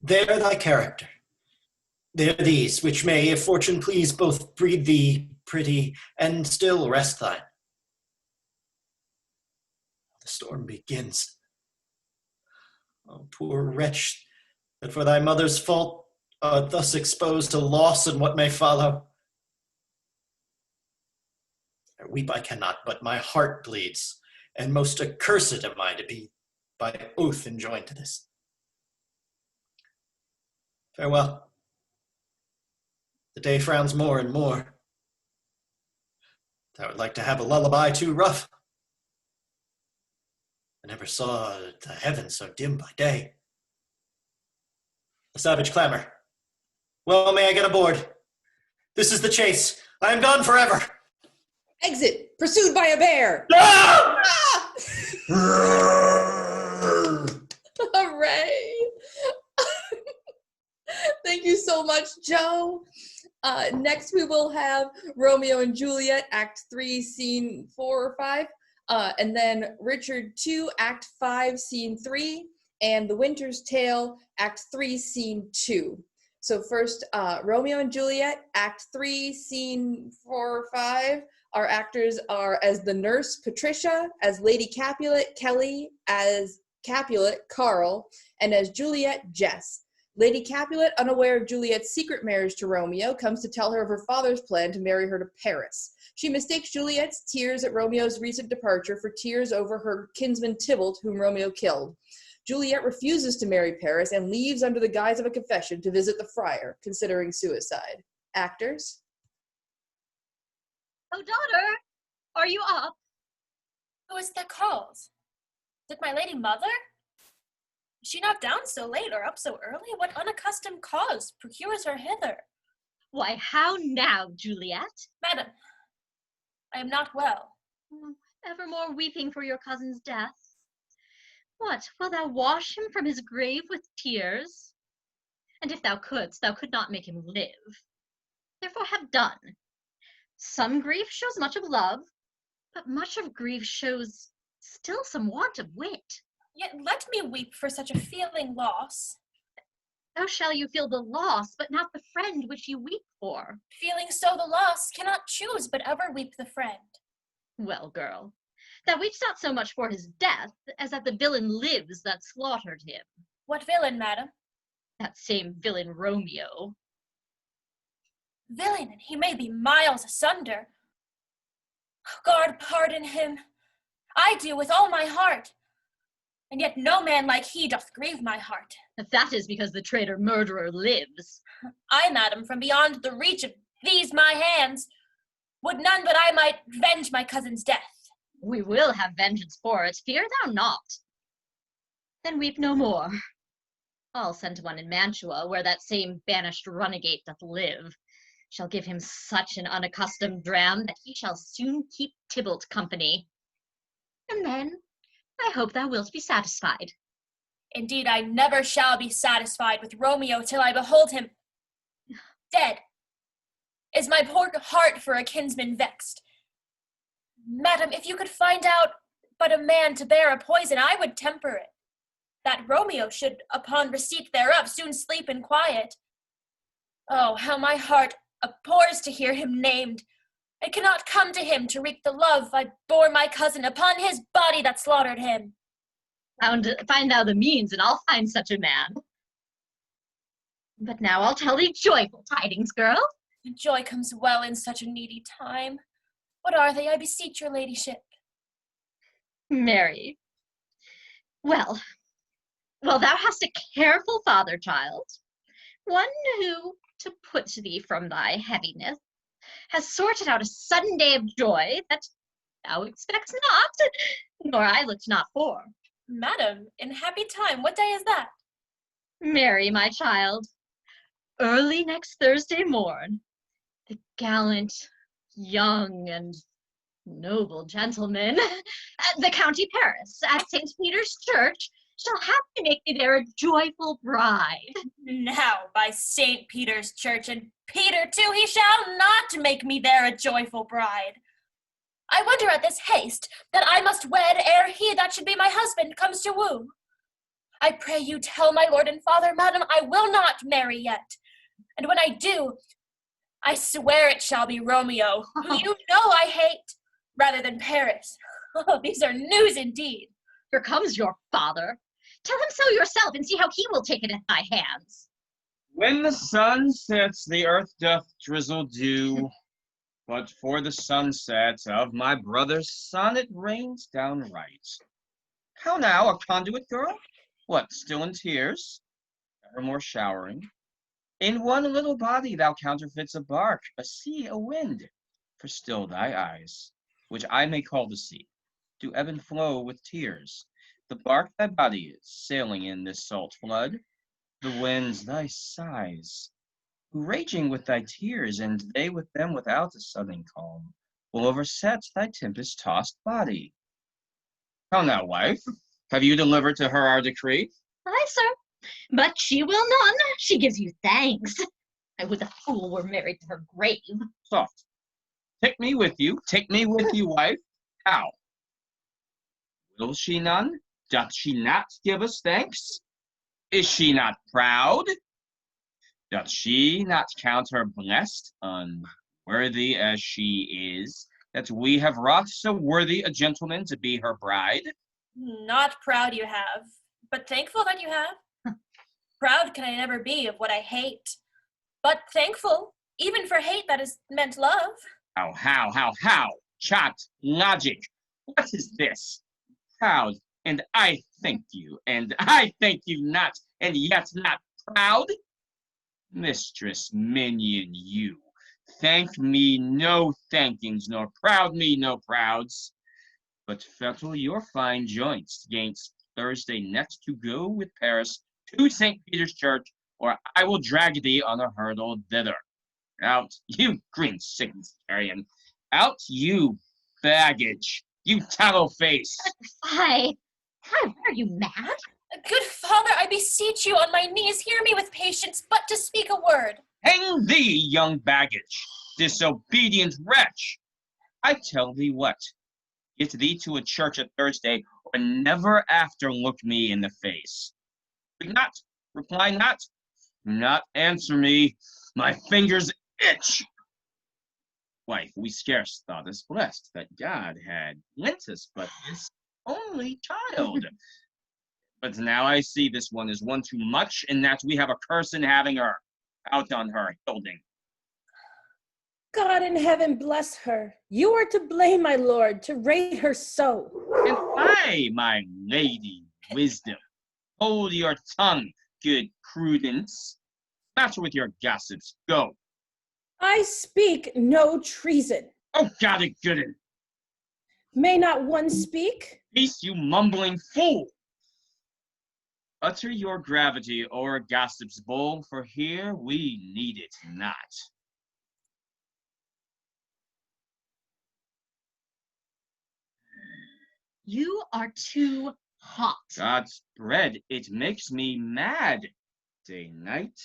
there thy character. There these, which may, if fortune please, both breed thee pretty and still rest thine. The storm begins. Oh, poor wretch, that for thy mother's fault art thus exposed to loss and what may follow. I weep I cannot, but my heart bleeds, and most accursed am I to be by oath enjoined to this. Farewell. The day frowns more and more. I would like to have a lullaby too rough. I never saw the heavens so dim by day. A savage clamor. Well, may I get aboard? This is the chase. I am gone forever. Exit, pursued by a bear. Ah! Hooray. Thank you so much, Joe. Next, we will have Romeo and Juliet, Act 3, Scene 4 or 5, and then Richard II, Act 5, Scene 3, and The Winter's Tale, Act 3, Scene 2. So first, Romeo and Juliet, Act 3, Scene 4 or 5. Our actors are as the nurse, Patricia, as Lady Capulet, Kelly, as Capulet, Carl, and as Juliet, Jess. Lady Capulet, unaware of Juliet's secret marriage to Romeo, comes to tell her of her father's plan to marry her to Paris. She mistakes Juliet's tears at Romeo's recent departure for tears over her kinsman Tybalt, whom Romeo killed. Juliet refuses to marry Paris and leaves under the guise of a confession to visit the friar, considering suicide. Actors? Oh, daughter, are you up? Who is that calls? Is it my lady mother? Is she not down so late or up so early? What unaccustomed cause procures her hither? Why, how now, Juliet? Madam, I am not well. Evermore weeping for your cousin's death. What, wilt thou wash him from his grave with tears? And if thou couldst, thou could not make him live. Therefore have done. Some grief shows much of love, but much of grief shows still some want of wit. Yet let me weep for such a feeling loss. How shall you feel the loss, but not the friend which you weep for? Feeling so the loss, cannot choose but ever weep the friend. Well, girl, thou weepst not so much for his death, as that the villain lives that slaughtered him. What villain, madam? That same villain Romeo. Villain, and he may be miles asunder. God pardon him. I do with all my heart. And yet no man like he doth grieve my heart. That is because the traitor murderer lives. I, madam, from beyond the reach of these my hands, would none but I might venge my cousin's death. We will have vengeance for it, fear thou not. Then weep no more. I'll send one in Mantua, where that same banished runagate doth live. Shall give him such an unaccustomed dram that he shall soon keep Tybalt company. And then I hope thou wilt be satisfied. Indeed, I never shall be satisfied with Romeo till I behold him dead. Is my poor heart for a kinsman vexed? Madam, if you could find out but a man to bear a poison, I would temper it, that Romeo should, upon receipt thereof, soon sleep in quiet. Oh, how my heart abhors to hear him named. I cannot come to him to wreak the love I bore my cousin upon his body that slaughtered him. Find thou the means, and I'll find such a man. But now I'll tell thee joyful tidings, girl. Joy comes well in such a needy time. What are they, I beseech your ladyship? Mary. Well, thou hast a careful father, child. One who, to put thee from thy heaviness, has sorted out a sudden day of joy that thou expects not, nor I looked not for. Madam, in happy time, what day is that? Mary, my child, early next Thursday morn, the gallant, young, and noble gentleman at the county Paris at St. Peter's Church shall have to make me there a joyful bride. Now, by St. Peter's Church, and Peter too, he shall not make me there a joyful bride. I wonder at this haste that I must wed ere he that should be my husband comes to woo. I pray you tell my lord and father, madam, I will not marry yet. And when I do, I swear it shall be Romeo, who you know I hate, rather than Paris. Oh, these are news indeed. Here comes your father. Tell him so yourself, and see how he will take it at thy hands. When the sun sets, the earth doth drizzle dew. But for the sunset of my brother's son, it rains downright. How now, a conduit girl? What, still in tears? Evermore showering? In one little body thou counterfeits a bark, a sea, a wind. For still thy eyes, which I may call the sea, do ebb and flow with tears. The bark thy body is, sailing in this salt flood. The winds thy sighs, raging with thy tears, and they with them without a sudden calm, will overset thy tempest-tossed body. How now, wife? Have you delivered to her our decree? Aye, sir, but she will none. She gives you thanks. I would the fool were married to her grave. Soft. Take me with you, wife. How? Will she none? Doth she not give us thanks? Is she not proud? Doth she not count her blessed, unworthy as she is, that we have wrought so worthy a gentleman to be her bride? Not proud you have, but thankful that you have. Proud can I never be of what I hate, but thankful, even for hate that is meant love. How? Chat, logic. What is this? Proud, and I thank you, and I thank you not, and yet not proud? Mistress minion, you. Thank me no thankings, nor proud me no prouds. But fettle your fine joints gainst Thursday next to go with Paris to St. Peter's Church, or I will drag thee on a hurdle thither. Out, you green Signatarian. Out, you baggage. You tallow face. Fie! Are you mad? Good father, I beseech you on my knees, hear me with patience, but to speak a word. Hang thee, young baggage, disobedient wretch. I tell thee what, get thee to a church at Thursday, or never after look me in the face. Speak not, reply not, do not answer me, my fingers itch. Wife, we scarce thought us blessed that God had lent us but his only child. But now I see this one is one too much, and that we have a curse in having her. Out on her, Hilding. God in heaven bless her. You are to blame, my lord, to rate her so. And I, my lady, wisdom. Hold your tongue, good prudence. Matter with your gossips, go. I speak no treason. Oh, got it, goodin. May not one speak? Peace, you mumbling fool. Utter your gravity o'er gossip's bowl, for here we need it not. You are too hot. God's bread, it makes me mad. Day, night,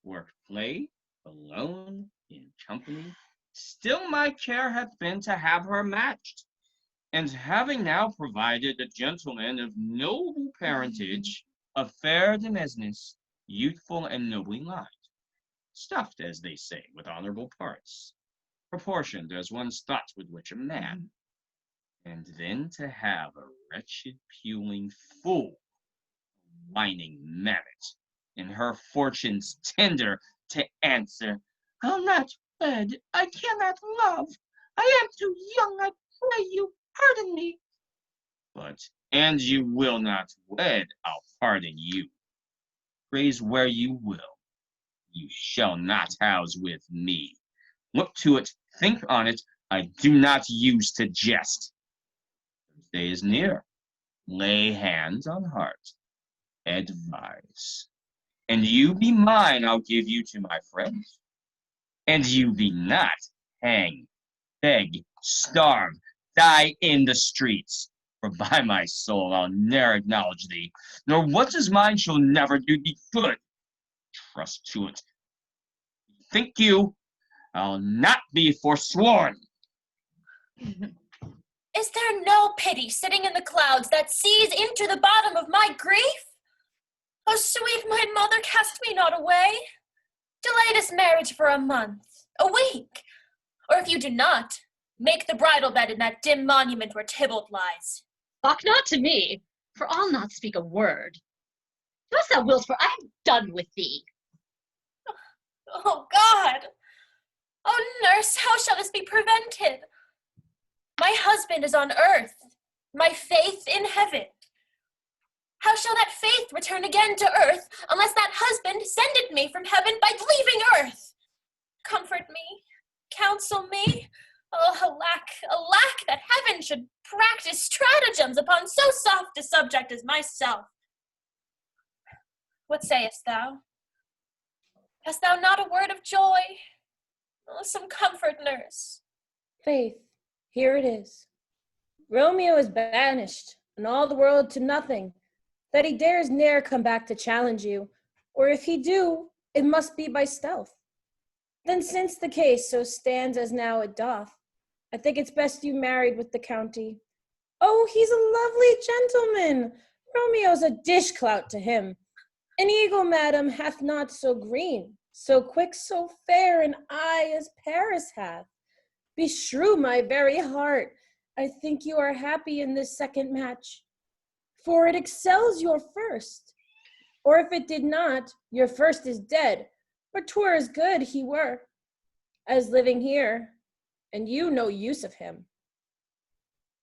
work, play, alone, in company. Still my care hath been to have her matched. And having now provided a gentleman of noble parentage, of fair demesnes, youthful and nobly lined, stuffed, as they say, with honorable parts, proportioned as one's thoughts would wish a man, and then to have a wretched puling fool, whining mammet, in her fortune's tender, to answer, I'll not wed, I cannot love, I am too young, I pray you, pardon me. But, and you will not wed, I'll pardon you. Praise where you will, you shall not house with me. Look to it, think on it, I do not use to jest. Thursday is near, lay hands on heart, advise. And you be mine, I'll give you to my friends. And you be not, hang, beg, starve, die in the streets. For by my soul, I'll ne'er acknowledge thee, nor what is mine shall never do thee good. Trust to it. Think you, I'll not be forsworn. Is there no pity sitting in the clouds that sees into the bottom of my grief? Oh, sweet my mother, cast me not away. Delay this marriage for a month, a week, or if you do not, make the bridal bed in that dim monument where Tybalt lies. Talk not to me, for I'll not speak a word. Do as thou wilt, for I am done with thee. Oh, God! Oh, nurse, how shall this be prevented? My husband is on earth, my faith in heaven. How shall that faith return again to earth unless that husband sendeth me from heaven by leaving earth? Comfort me, counsel me. Oh, alack, that heaven should practice stratagems upon so soft a subject as myself. What sayest thou? Hast thou not a word of joy? Oh, some comfort, nurse. Faith, here it is. Romeo is banished, and all the world to nothing, that he dares ne'er come back to challenge you, or if he do, it must be by stealth. Then since the case so stands as now it doth, I think it's best you married with the county. Oh, he's a lovely gentleman. Romeo's a dish-clout to him. An eagle, madam, hath not so green, so quick, so fair an eye as Paris hath. Beshrew my very heart, I think you are happy in this second match, for it excels your first. Or if it did not, your first is dead, or 'twere as good he were, as living here, and you no use of him.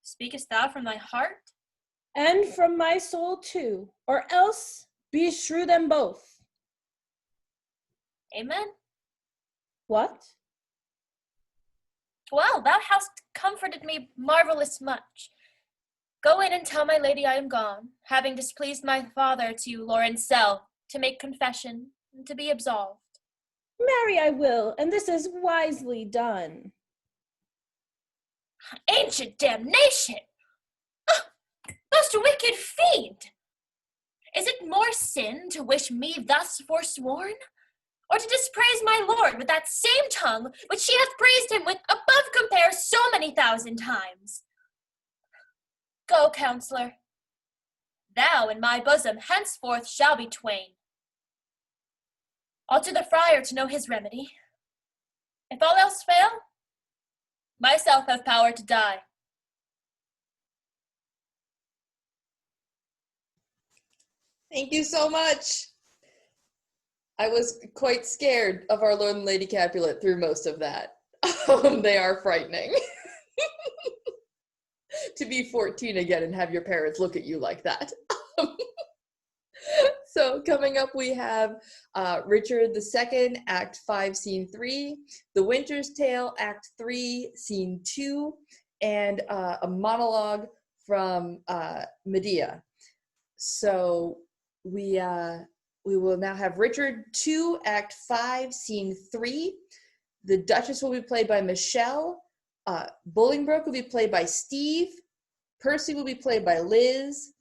Speakest thou from thy heart? And from my soul too, or else beshrew them both. Amen. What? Well, thou hast comforted me marvelous much. Go in and tell my lady I am gone, having displeased my father to Laurencel, to make confession, and to be absolved. Marry I will, and this is wisely done. Ancient damnation! Ah, most wicked fiend! Is it more sin to wish me thus forsworn, or to dispraise my lord with that same tongue which she hath praised him with above compare so many thousand times? Go, counselor. Thou and my bosom henceforth shall be twain. I'll to the friar to know his remedy. If all else fail, myself have power to die. Thank you so much. I was quite scared of our Lord and Lady Capulet through most of that. They are frightening. To be 14 again and have your parents look at you like that. So coming up we have Richard II, Act 5, Scene 3, The Winter's Tale, Act 3, Scene 2, and a monologue from Medea. So we will now have Richard II, Act 5, Scene 3. The Duchess will be played by Michelle. Bolingbroke will be played by Steve. Percy will be played by Liz.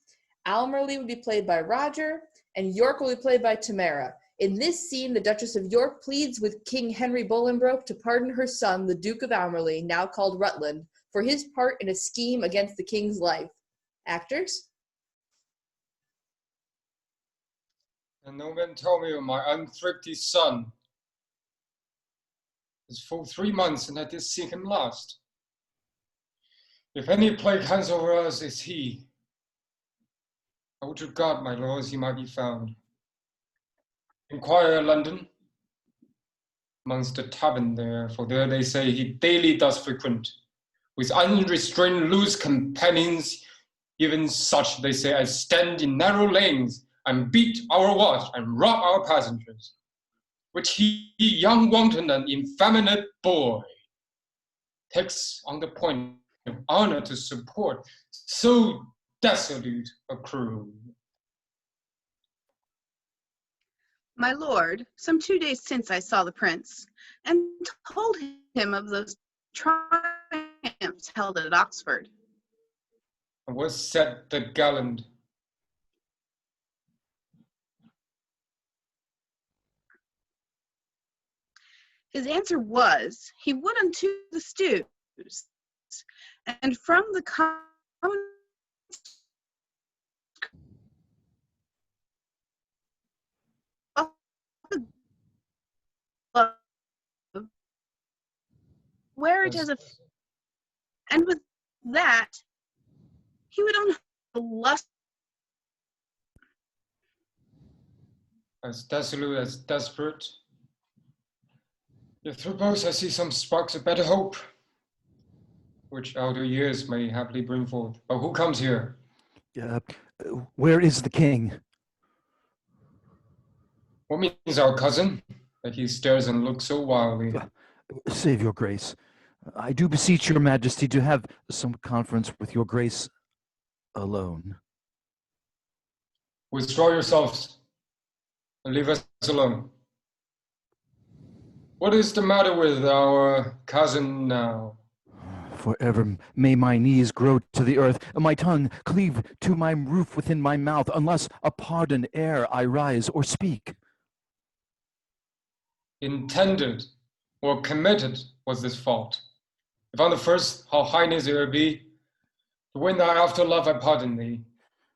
Almerley will be played by Roger. And York will be played by Tamara. In this scene, the Duchess of York pleads with King Henry Bolingbroke to pardon her son, the Duke of Almerley, now called Rutland, for his part in a scheme against the king's life. Actors? And no man told me of my unthrifty son. It's full 3 months, and I did seek him last. If any plague hangs over us, it's he. I would to God, my lords, he might be found. Inquire at London, amongst the tavern there, for there they say he daily does frequent, with unrestrained loose companions, even such, they say, as stand in narrow lanes, and beat our watch, and rob our passengers, which he, young wanton and effeminate boy, takes on the point of honor to support so desolate a crew. My lord, some 2 days since I saw the prince, and told him of those triumphs held at Oxford. And what said the gallant? His answer was, he would unto the stews, and from the common where it has a, and with that, he would own the lust. As desolate as desperate. Yet through both I see some sparks of better hope, which outer years may happily bring forth. But who comes here? Where is the king? What means our cousin, that he stares and looks so wildly? Save your grace. I do beseech your majesty to have some conference with your grace alone. Withdraw yourselves and leave us alone. What is the matter with our cousin now? Forever may my knees grow to the earth, and my tongue cleave to my roof within my mouth, unless a pardon ere I rise or speak. Intended or committed was this fault. If on the first, how heinous it be, to win thy after love I pardon thee.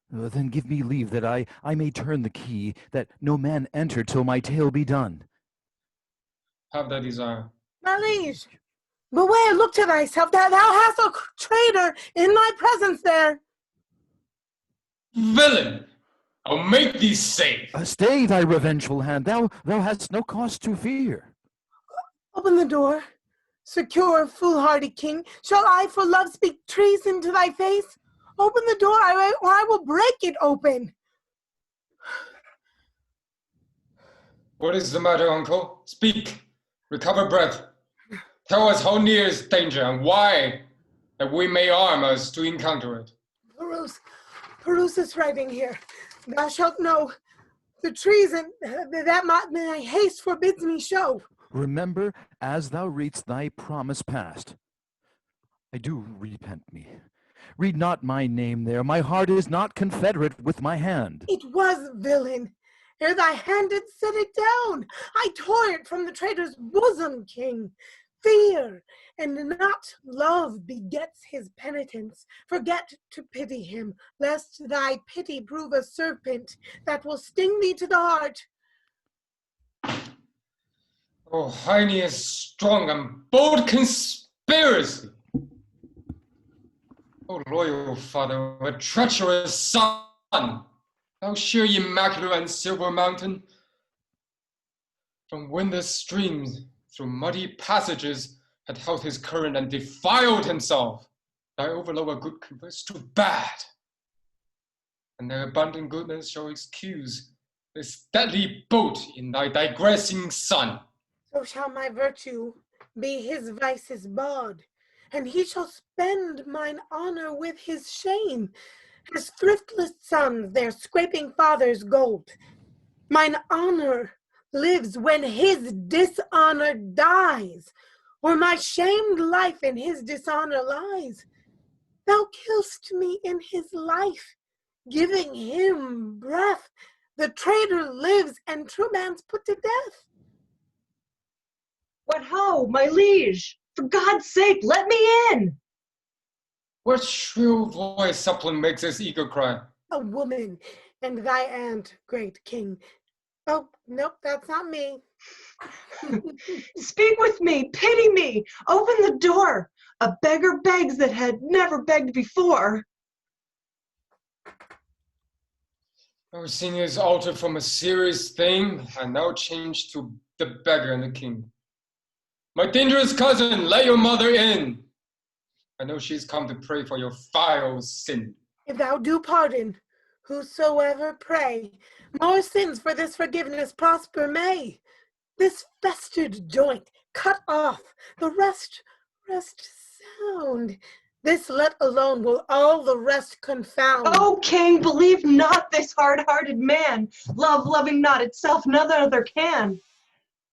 Then give me leave that I may turn the key, that no man enter till my tale be done. Have thy desire. My liege, Beware, look to thyself, that thou hast a traitor in thy presence there. Villain, I'll make thee safe. Stay thy revengeful hand. Thou hast no cause to fear. Open the door. Secure, foolhardy king. Shall I for love speak treason to thy face? Open the door, or I will break it open. What is the matter, uncle? Speak. Recover breath. Tell us how near is danger and why, that we may arm us to encounter it. Peruse is writing here. Thou shalt know the treason that my haste forbids me show. Remember, as thou readst thy promise past. I do repent me. Read not my name there. My heart is not confederate with my hand. It was, villain. Ere thy hand did set it down, I tore it from the traitor's bosom, king. Fear and not love begets his penitence. Forget to pity him, lest thy pity prove a serpent that will sting thee to the heart. Oh, heinous, strong, and bold conspiracy! O loyal father, a treacherous son! Thou sheer immaculate and silver mountain, from windless streams, through muddy passages, had held his current and defiled himself. Thy overload good converts to bad, and their abundant goodness shall excuse this deadly bolt in thy digressing son. So shall my virtue be his vice's bawd, and he shall spend mine honor with his shame, as thriftless sons their scraping father's gold. Mine honor lives when his dishonor dies, or my shamed life in his dishonor lies. Thou kill'st me in his life, giving him breath. The traitor lives, and true man's put to death. What ho, my liege! For God's sake, let me in! What shrill voice supplement makes this eager cry? A woman, and thy aunt, great king. Oh, nope, that's not me. Speak with me, pity me, open the door. A beggar begs that had never begged before. Our sin is altered from a serious thing, and now changed to the beggar and the king. My dangerous cousin, let your mother in. I know she's come to pray for your foul sin. If thou do pardon, whosoever pray, more sins for this forgiveness prosper may. This festered joint cut off, the rest sound. This let alone will all the rest confound. O king, believe not this hard-hearted man. Love loving not itself, none other can.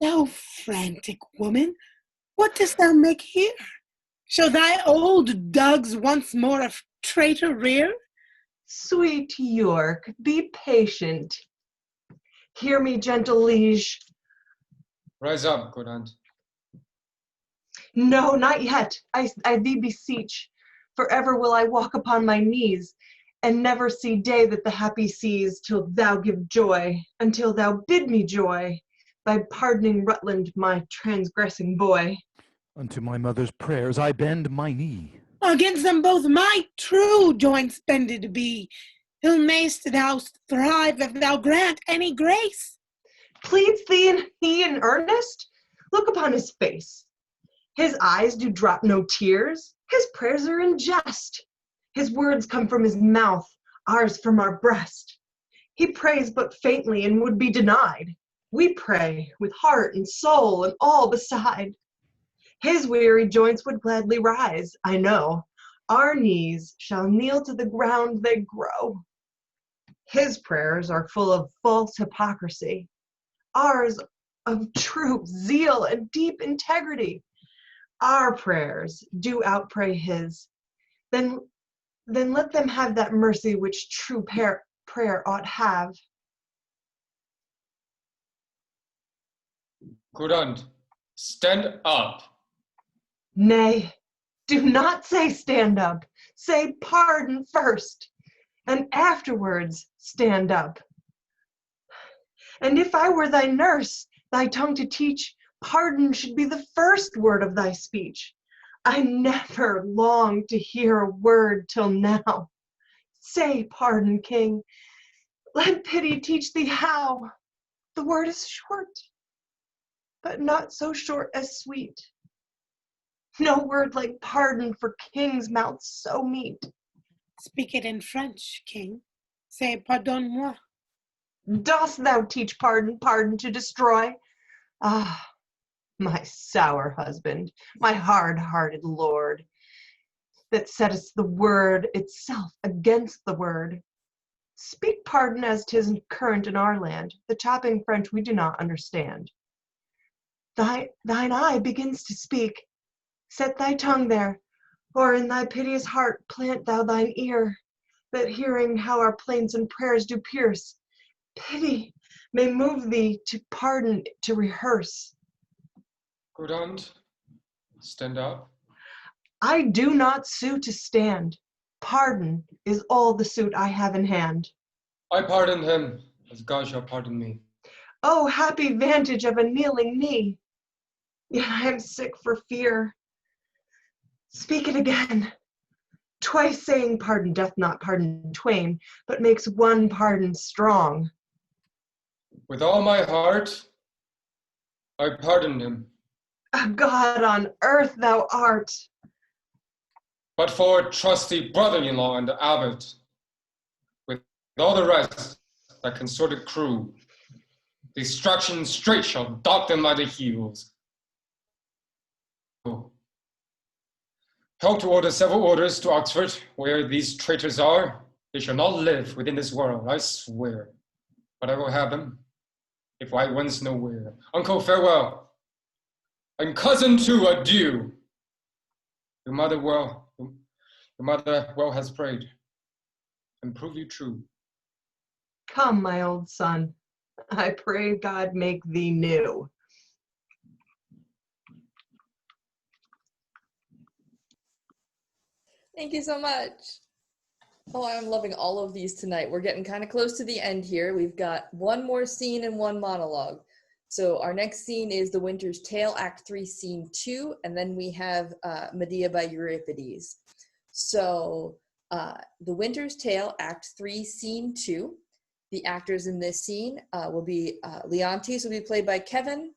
Thou frantic woman, what dost thou make here? Shall thy old dugs once more a traitor rear? Sweet York, be patient. Hear me, gentle liege. Rise up, good aunt. No, not yet. I thee beseech. Forever will I walk upon my knees, and never see day that the happy sees, till thou give joy, until thou bid me joy, by pardoning Rutland, my transgressing boy. Unto my mother's prayers I bend my knee. Against them both my true joints bended be. Ill mayst thou thrive if thou grant any grace. Pleads thee he in earnest? Look upon his face. His eyes do drop no tears. His prayers are in jest. His words come from his mouth, ours from our breast. He prays but faintly and would be denied. We pray with heart and soul and all beside. His weary joints would gladly rise, I know. Our knees shall kneel to the ground they grow. His prayers are full of false hypocrisy. Ours of true zeal and deep integrity. Our prayers do outpray his. Then let them have that mercy which true prayer ought have. Good aunt, stand up. Nay, do not say stand up. Say pardon first, and afterwards stand up. And if I were thy nurse, thy tongue to teach, pardon should be the first word of thy speech. I never longed to hear a word till now. Say pardon, King. Let pity teach thee how. The word is short, but not so short as sweet. No word like pardon for kings' mouths so meet. Speak it in French, King. Say pardonne-moi. Dost thou teach pardon, pardon to destroy? Ah, my sour husband, my hard-hearted lord, that settest the word itself against the word. Speak pardon as 'tis current in our land. The chopping French we do not understand. Thine eye begins to speak. Set thy tongue there, or in thy piteous heart plant thou thine ear, that hearing how our plaints and prayers do pierce, pity may move thee to pardon to rehearse. Good aunt, stand up. I do not sue to stand. Pardon is all the suit I have in hand. I pardon him, as God shall pardon me. Oh, happy vantage of a kneeling knee! Yet I am sick for fear. Speak it again. Twice saying pardon doth not pardon twain, but makes one pardon strong. With all my heart, I pardon him. A God on earth thou art. But for trusty brother-in-law and the abbot, with all the rest, that consorted crew, destruction straight shall dock them by the heels. Help to order several orders to Oxford, where these traitors are. They shall not live within this world, I swear. But I will have them, if I went nowhere. Uncle, farewell. And cousin too, adieu. Your mother well has prayed, and prove you true. Come, my old son, I pray God make thee new. Thank you so much. Oh, I'm loving all of these tonight. We're getting kind of close to the end here. We've got one more scene and one monologue. So our next scene is The Winter's Tale, Act 3, Scene 2, and then we have Medea by Euripides. So The Winter's Tale, Act 3, Scene 2. The actors in this scene will be Leontes will be played by Kevin,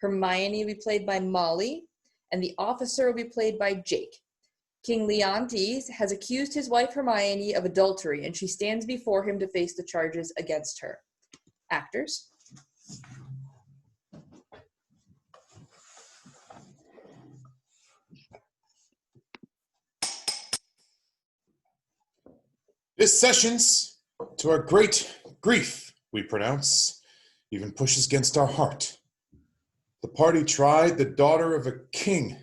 Hermione will be played by Molly, and the officer will be played by Jake. King Leontes has accused his wife Hermione of adultery, and she stands before him to face the charges against her. Actors. This sessions, to our great grief, we pronounce, even pushes against our heart. The party tried the daughter of a king,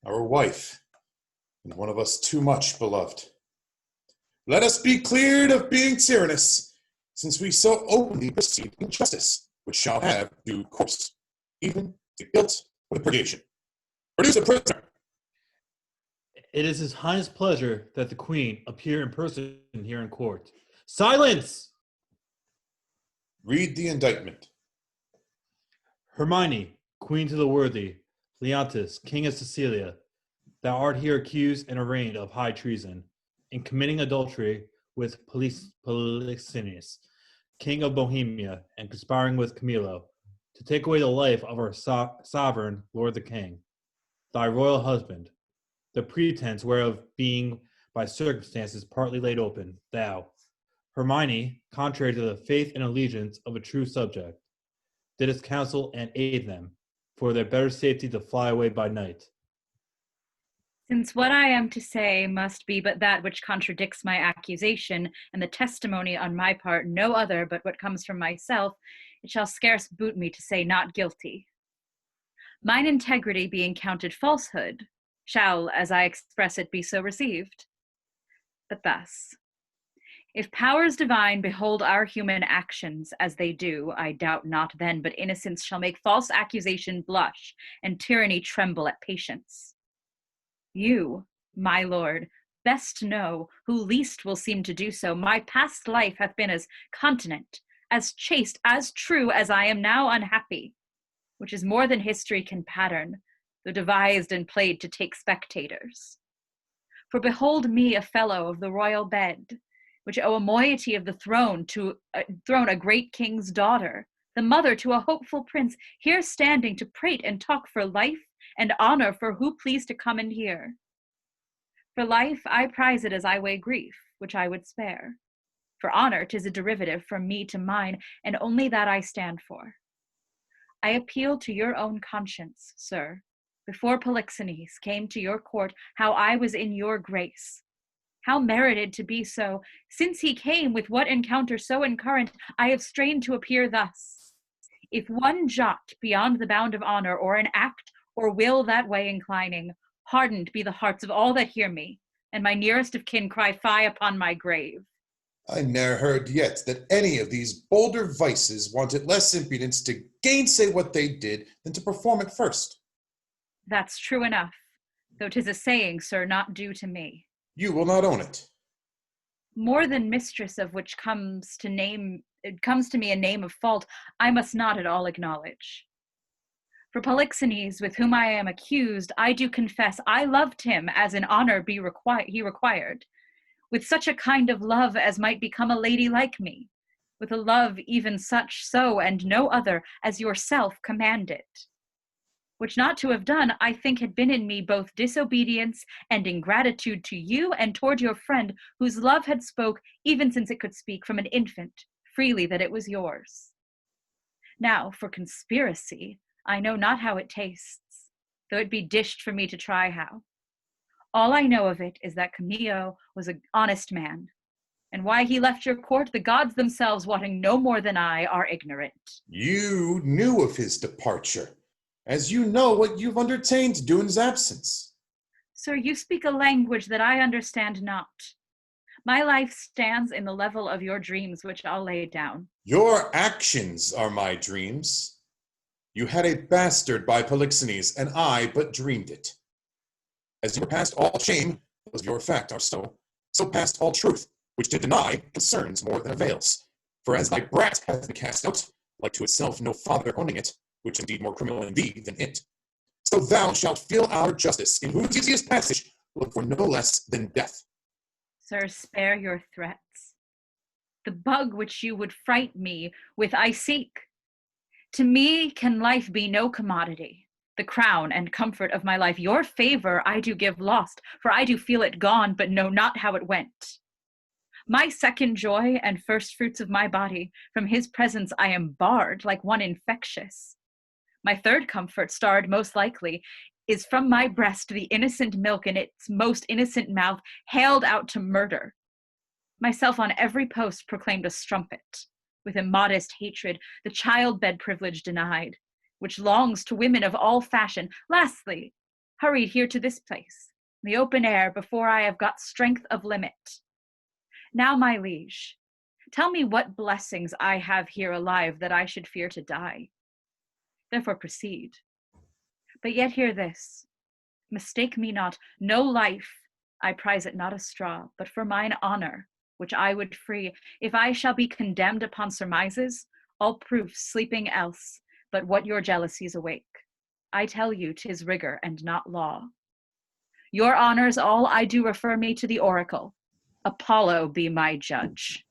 our wife, and one of us too much beloved. Let us be cleared of being tyrannous, since we so openly proceed in justice, which shall have due course, even to guilt or purgation. Produce a prisoner. It is His Highness' pleasure that the Queen appear in person here in court. Silence! Read the indictment. Hermione, Queen to the worthy, Leontes, King of Sicilia, thou art here accused and arraigned of high treason, in committing adultery with Polixenes, King of Bohemia, and conspiring with Camillo, to take away the life of our sovereign, Lord the King, thy royal husband, the pretense whereof being by circumstances partly laid open, thou, Hermione, contrary to the faith and allegiance of a true subject, didst counsel and aid them, for their better safety to fly away by night. Since what I am to say must be but that which contradicts my accusation, and the testimony on my part no other but what comes from myself, it shall scarce boot me to say not guilty. Mine integrity being counted falsehood, shall, as I express it, be so received. But thus, if powers divine behold our human actions as they do, I doubt not then but innocence shall make false accusation blush, and tyranny tremble at patience. You, my lord, best know, who least will seem to do so, my past life hath been as continent, as chaste, as true as I am now unhappy, which is more than history can pattern, though devised and played to take spectators. For behold me a fellow of the royal bed, which owe a moiety of the throne to a great king's daughter, the mother to a hopeful prince, here standing to prate and talk for life and honor for who please to come and hear. For life I prize it as I weigh grief, which I would spare. For honor 'tis a derivative from me to mine, and only that I stand for. I appeal to your own conscience, sir, before Polixenes came to your court, how I was in your grace. How merited to be so, since he came with what encounter so incurrent, I have strained to appear thus. If one jot beyond the bound of honor, or an act or will that way inclining, hardened be the hearts of all that hear me, and my nearest of kin cry fie upon my grave. I ne'er heard yet that any of these bolder vices wanted less impudence to gainsay what they did than to perform it first. That's true enough, though 'tis a saying, sir, not due to me. You will not own it. More than mistress of which comes to me a name of fault, I must not at all acknowledge. For Polixenes, with whom I am accused, I do confess I loved him as in honor he required, with such a kind of love as might become a lady like me, with a love even such, so, and no other, as yourself commanded. Which not to have done, I think had been in me both disobedience and ingratitude to you and toward your friend, whose love had spoke, even since it could speak from an infant, freely that it was yours. Now, for conspiracy, I know not how it tastes, though it be dished for me to try how. All I know of it is that Camillo was an honest man, and why he left your court, the gods themselves, wotting no more than I, are ignorant. You knew of his departure, as you know what you've undertaken to do in his absence. Sir, you speak a language that I understand not. My life stands in the level of your dreams, which I'll lay down. Your actions are my dreams. You had a bastard by Polixenes, and I but dreamed it. As you are past all shame, those of your fact are so past all truth, which to deny concerns more than avails. For as thy brat hath been cast out, like to itself no father owning it, which indeed more criminal in thee than it, so thou shalt feel our justice, in whose easiest passage look for no less than death. Sir, spare your threats. The bug which you would fright me with I seek. To me can life be no commodity, the crown and comfort of my life. Your favor I do give lost, for I do feel it gone, but know not how it went. My second joy and first fruits of my body, from his presence I am barred like one infectious. My third comfort, starred most likely, is from my breast the innocent milk in its most innocent mouth, haled out to murder. Myself on every post proclaimed a strumpet, with immodest hatred, the child-bed privilege denied, which longs to women of all fashion. Lastly, hurried here to this place, the open air, before I have got strength of limit. Now, my liege, tell me what blessings I have here alive that I should fear to die. Therefore proceed. But yet hear this, mistake me not, no life, I prize it not a straw, but for mine honor, which I would free, if I shall be condemned upon surmises, all proofs sleeping else, but what your jealousies awake. I tell you 'tis rigor and not law. Your honors all I do refer me to the oracle. Apollo be my judge.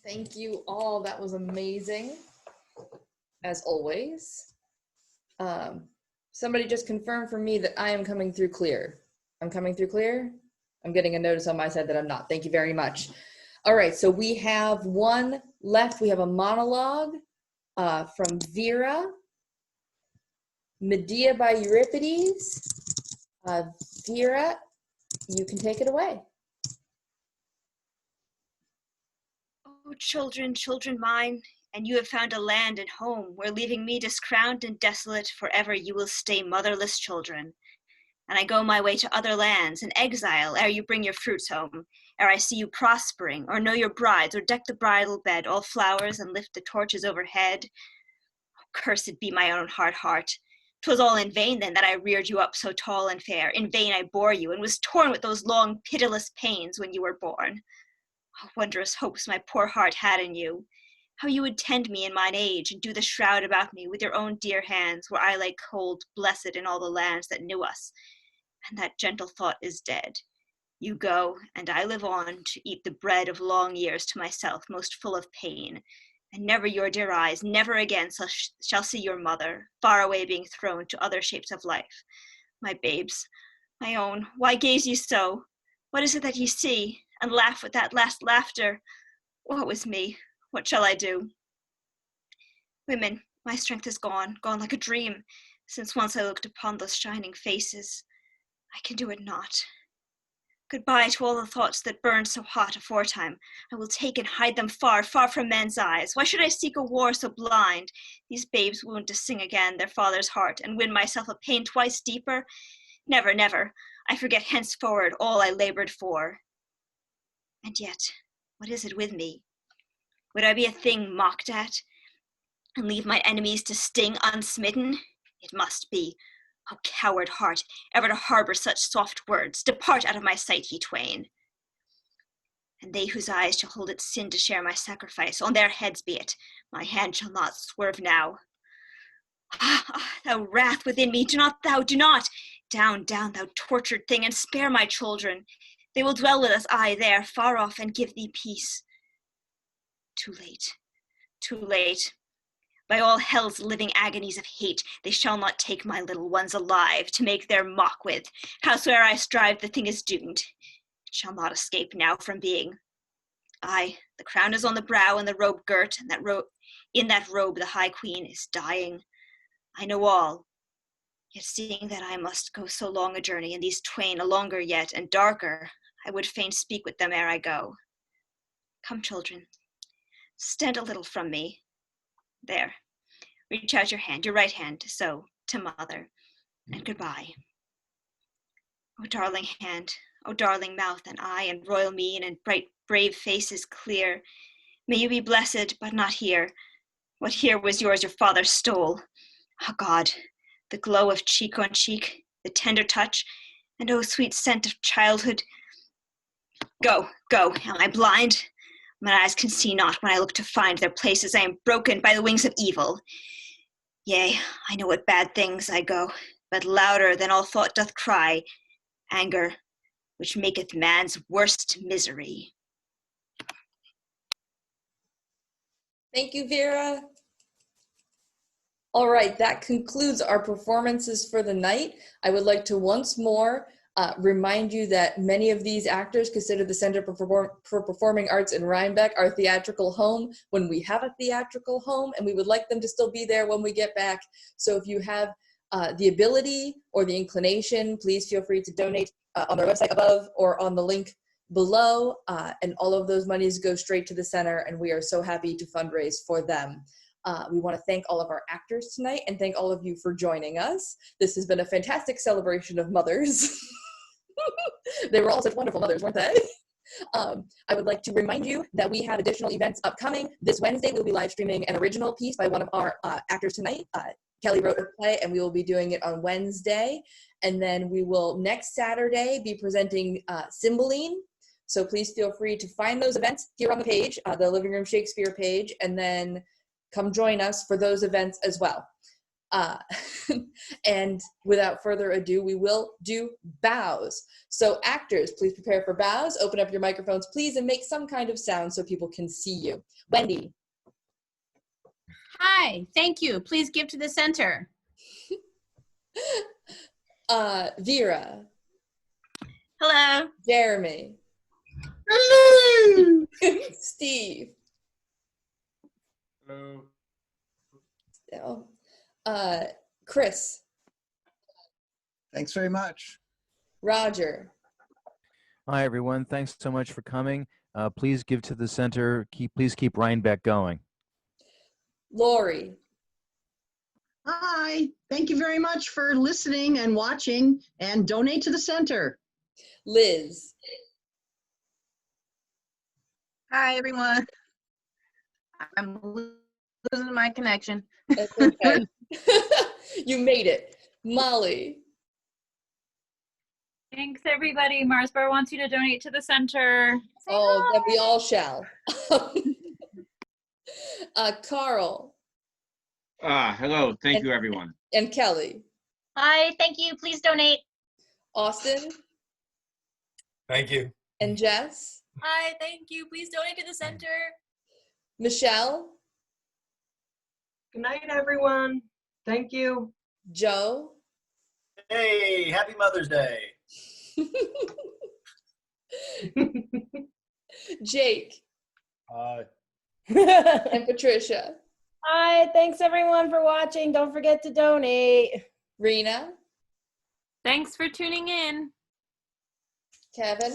Thank you all. That was amazing, as always. Somebody just confirmed for me that I am coming through clear. I'm coming through clear? I'm getting a notice on my side that I'm not. Thank you very much. All right, so we have one left. We have a monologue from Vera. Medea by Euripides. Vera, you can take it away. Oh, children, children mine, and you have found a land and home where, leaving me discrowned and desolate, forever you will stay motherless children. And I go my way to other lands in exile ere you bring your fruits home, ere I see you prospering, or know your brides, or deck the bridal bed all flowers and lift the torches overhead. Oh, cursed be my own hard heart. 'Twas all in vain then that I reared you up so tall and fair. In vain I bore you, and was torn with those long pitiless pains when you were born. Oh, wondrous hopes my poor heart had in you. How you would tend me in mine age, and do the shroud about me with your own dear hands, where I lay cold, blessed in all the lands that knew us. And that gentle thought is dead. You go, and I live on to eat the bread of long years to myself, most full of pain. And never your dear eyes, never again shall see your mother, far away being thrown to other shapes of life. My babes, my own, why gaze ye so? What is it that ye see? And laugh with that last laughter? Woe is me, what shall I do? Women, my strength is gone like a dream, since once I looked upon those shining faces. I can do it not. Goodbye to all the thoughts that burned so hot aforetime. I will take and hide them far, far from men's eyes. Why should I seek a war so blind? These babes wound to sing again their father's heart, and win myself a pain twice deeper? Never, never. I forget henceforward all I labored for. And yet, what is it with me? Would I be a thing mocked at, and leave my enemies to sting unsmitten? It must be. O coward heart, ever to harbor such soft words, depart out of my sight, ye twain. And they whose eyes shall hold it sin to share my sacrifice, on their heads be it. My hand shall not swerve now. Ah, thou wrath within me, do not. Down, down, thou tortured thing, and spare my children. They will dwell with us, aye, there, far off, and give thee peace. Too late, too late. By all hell's living agonies of hate, they shall not take my little ones alive to make their mock with. Howsoe'er I strive, the thing is doomed. It shall not escape now from being. Aye, the crown is on the brow and the robe girt, and in that robe the high queen is dying. I know all, yet seeing that I must go so long a journey, and these twain a longer yet and darker, I would fain speak with them ere I go. Come, children, stand a little from me. There, reach out your hand, your right hand, so, to mother, and goodbye. O darling hand, O darling mouth and eye and royal mien and bright, brave faces clear, may you be blessed, but not here. What here was yours your father stole. Ah, God, the glow of cheek on cheek, the tender touch, and oh, sweet scent of childhood. Go, go, am I blind? My eyes can see not when I look to find their places. I am broken by the wings of evil. Yea, I know what bad things I go, but louder than all thought doth cry, anger, which maketh man's worst misery. Thank you, Vera. All right, that concludes our performances for the night. I would like to once more remind you that many of these actors consider the Center for Performing Arts in Rhinebeck our theatrical home when we have a theatrical home, and we would like them to still be there when we get back. So if you have the ability or the inclination, please feel free to donate on their website above or on the link below, and all of those monies go straight to the center, and we are so happy to fundraise for them. We want to thank all of our actors tonight and thank all of you for joining us. This has been a fantastic celebration of mothers. They were all such wonderful mothers, weren't they? I would like to remind you that we have additional events upcoming. This Wednesday, we'll be live streaming an original piece by one of our actors tonight. Kelly wrote a play, and we will be doing it on Wednesday. And then we will next Saturday be presenting Cymbeline. So please feel free to find those events here on the page, the Living Room Shakespeare page, and then come join us for those events as well. And without further ado, we will do bows. So actors, please prepare for bows. Open up your microphones, please, and make some kind of sound so people can see you. Wendy. Hi, thank you. Please give to the center. Vera. Hello. Jeremy. Hello. Steve. Hello. Chris. Thanks very much. Roger. Hi, everyone. Thanks so much for coming. Please give to the center. Please keep Rhinebeck going. Lori. Hi. Thank you very much for listening and watching, and donate to the center. Liz. Hi, everyone. I'm losing my connection. That's okay. You made it. Molly. Thanks, everybody. Marsbar wants you to donate to the center. Oh, that we all shall. Carl. Hello. Thank you, everyone. And Kelly. Hi, thank you. Please donate. Austin. Thank you. And Jess. Hi, thank you. Please donate to the center. Michelle. Good night, everyone. Thank you. Joe. Hey, happy Mother's Day. Jake. Hi. And Patricia. Hi, thanks everyone for watching. Don't forget to donate. Rena. Thanks for tuning in. Kevin.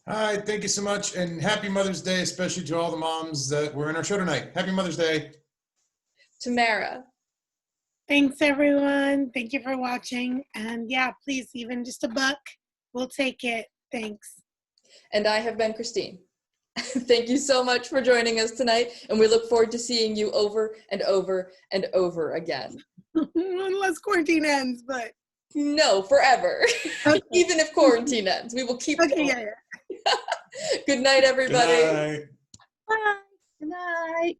Hi, thank you so much, and happy Mother's Day, especially to all the moms that were in our show tonight. Happy Mother's Day. Tamara. Thanks, everyone. Thank you for watching. And yeah, please, even just $1, we'll take it. Thanks. And I have been Christine. Thank you so much for joining us tonight, and we look forward to seeing you over and over and over again. Unless quarantine ends, but. No, forever. Okay. Even if quarantine ends, we will keep going. Yeah. Good night, everybody. Good night. Bye. Good night.